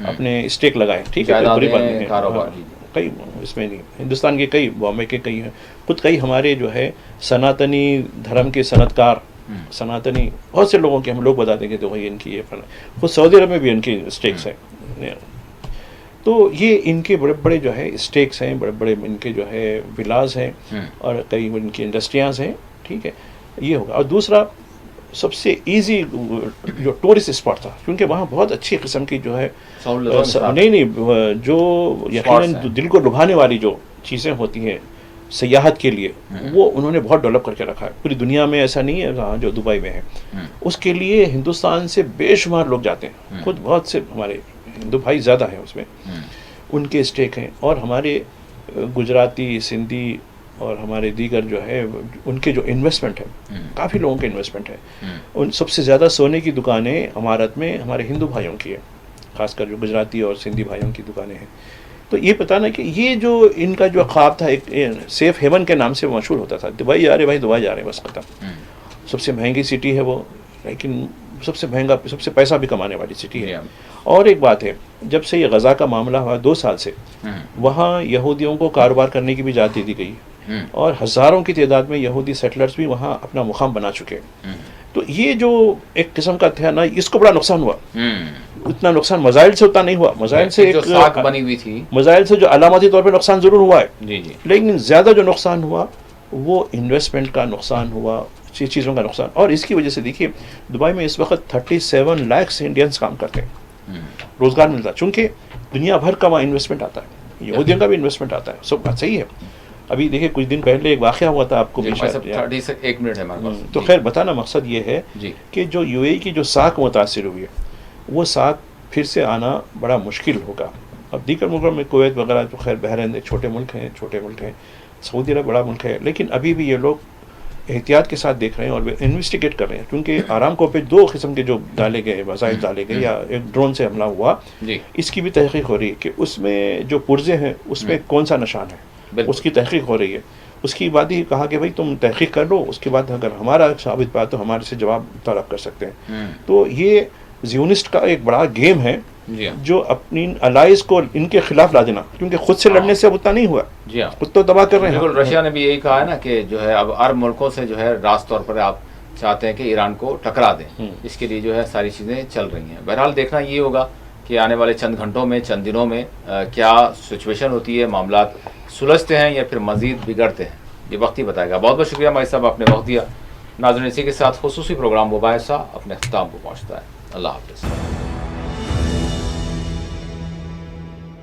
अपने स्टेक लगाए, ठीक है, कोई बुरी बात नहीं है, कारोबार कई इसमें नहीं, हिंदुस्तान के कई, बॉम्बे के कई हैं, खुद कई हमारे जो है सनातनी धर्म के सनतकार, सनातनी बहुत से लोगों के हम लोग बता देंगे तो भाई इनकी ये फल, खुद सऊदी अरब में भी इनकी स्टेक्स हैं। तो ये इनके बड़े बड़े जो है स्टेक्स हैं, बड़े बड़े इनके जो है विलास हैं और कई इनकी इंडस्ट्रियाज हैं, ठीक है, ये होगा। और दूसरा सबसे इजी जो टूरिस्ट स्पॉट था, क्योंकि वहाँ बहुत अच्छी किस्म की जो है नहीं जो यकीनन दिल को लुभाने वाली जो चीज़ें होती हैं सयाहत के लिए, वो उन्होंने बहुत डेवलप करके रखा है। पूरी दुनिया में ऐसा नहीं है जहाँ जो दुबई में है, उसके लिए हिंदुस्तान से बेशुमार लोग जाते हैं, खुद बहुत से हमारे हिंदू भाई ज़्यादा हैं उसमें, उनके स्टेक हैं। और हमारे गुजराती, सिंधी और हमारे दीगर जो है उनके जो इन्वेस्टमेंट है, काफ़ी लोगों के इन्वेस्टमेंट है। उन सबसे ज़्यादा सोने की दुकानें इमारत में हमारे हिंदू भाइयों की है, खासकर जो गुजराती और सिंधी भाइयों की दुकानें हैं। तो ये पता ना कि ये जो इनका जो ख्वाब था, एक सेफ हेवन के नाम से मशहूर होता था, दुबई जा रहे भाई, दुबई जा रहे बस खत्म। सबसे महंगी सिटी है वो, लेकिन सबसे महंगा, सबसे पैसा भी कमाने वाली सिटी है। और एक बात है, जब से ये गज़ा का मामला हुआ 2 साल से, वहाँ यहूदियों को कारोबार करने की भी इजाज़त दे दी गई और हज़ारों की तादाद में यहूदी सेटलर्स भी वहाँ अपना मुकाम बना चुके हैं। तो ये जो एक किस्म का था ना, इसको बड़ा नुकसान हुआ। उतना नुकसान मज़ाइल से उतना नहीं हुआ, मज़ाइल से जो साख बनी हुई थी, मज़ाइल से जो अलामती तौर पे नुकसान ज़रूर हुआ है, जी जी, लेकिन ज़्यादा जो नुकसान हुआ वो इन्वेस्टमेंट का नुकसान हुआ, चीज़ों का नुकसान। और इसकी वजह से देखिए दुबई में इस वक्त 37 लाख इंडियंस काम करते हैं, रोज़गार मिलता है, चूँकि दुनिया भर का वहाँ इन्वेस्टमेंट आता है, यहूदियों का भी इन्वेस्टमेंट आता है, सब बात सही है। अभी देखिए कुछ दिन पहले एक वाक़या हुआ था, आपको भी शायद 30 से 1 मिनट है हमारे पास। तो खैर बताना मकसद ये है कि जो यूएई की जो साख मुतासिर हुई है, वो साख फिर से आना बड़ा मुश्किल होगा। अब दीगर मुल्कों में कुवैत वगैरह तो खैर बहरीन छोटे मुल्क हैं, सऊदी अरब बड़ा मुल्क है, लेकिन अभी भी ये लोग एहतियात के साथ देख रहे हैं और वे इन्वेस्टिगेट कर रहे हैं, क्योंकि आरामको पे 2 किस्म के जो डाले गए वसाइल डाले गए या एक ड्रोन से हमला हुआ, इसकी भी तहकीक हो रही है कि उसमें जो पुर्जे हैं उसमें कौन सा निशान है, उसकी तहकीक हो रही है। उसके बाद ही कहा कि भाई तुम तहकीक कर लो, उसके बाद अगर हमारा साबित पाया तो हमारे से जवाब तलब कर सकते हैं। तो ये ज़ियोनिस्ट का एक बड़ा गेम है जो अपनी अलाइज को इनके खिलाफ ला देना, क्योंकि खुद से लड़ने से अब उतना नहीं हुआ, खुद तो तबाह कर रहे हैं। बिल्कुल, रशिया ने भी यही कहा है ना कि जो है अब अरब मुल्कों से जो है रास तौर पर आप चाहते हैं कि ईरान को टकरा दें, इसके लिए जो है सारी चीज़ें चल रही हैं। बहरहाल देखना ये होगा कि आने वाले चंद घंटों में, चंद दिनों में क्या सिचुएशन होती है, मामला सुलझते हैं या फिर मज़ीद बिगड़ते हैं, ये वक्त ही बताएगा। बहुत बहुत शुक्रिया भाई साहब, आपने वक्त दिया। नाज़रीन, इसी के साथ खुसूसी प्रोग्राम मुबाहिसा अपने अख्ताम को पहुँचता है। अल्लाह हाफ़िज़।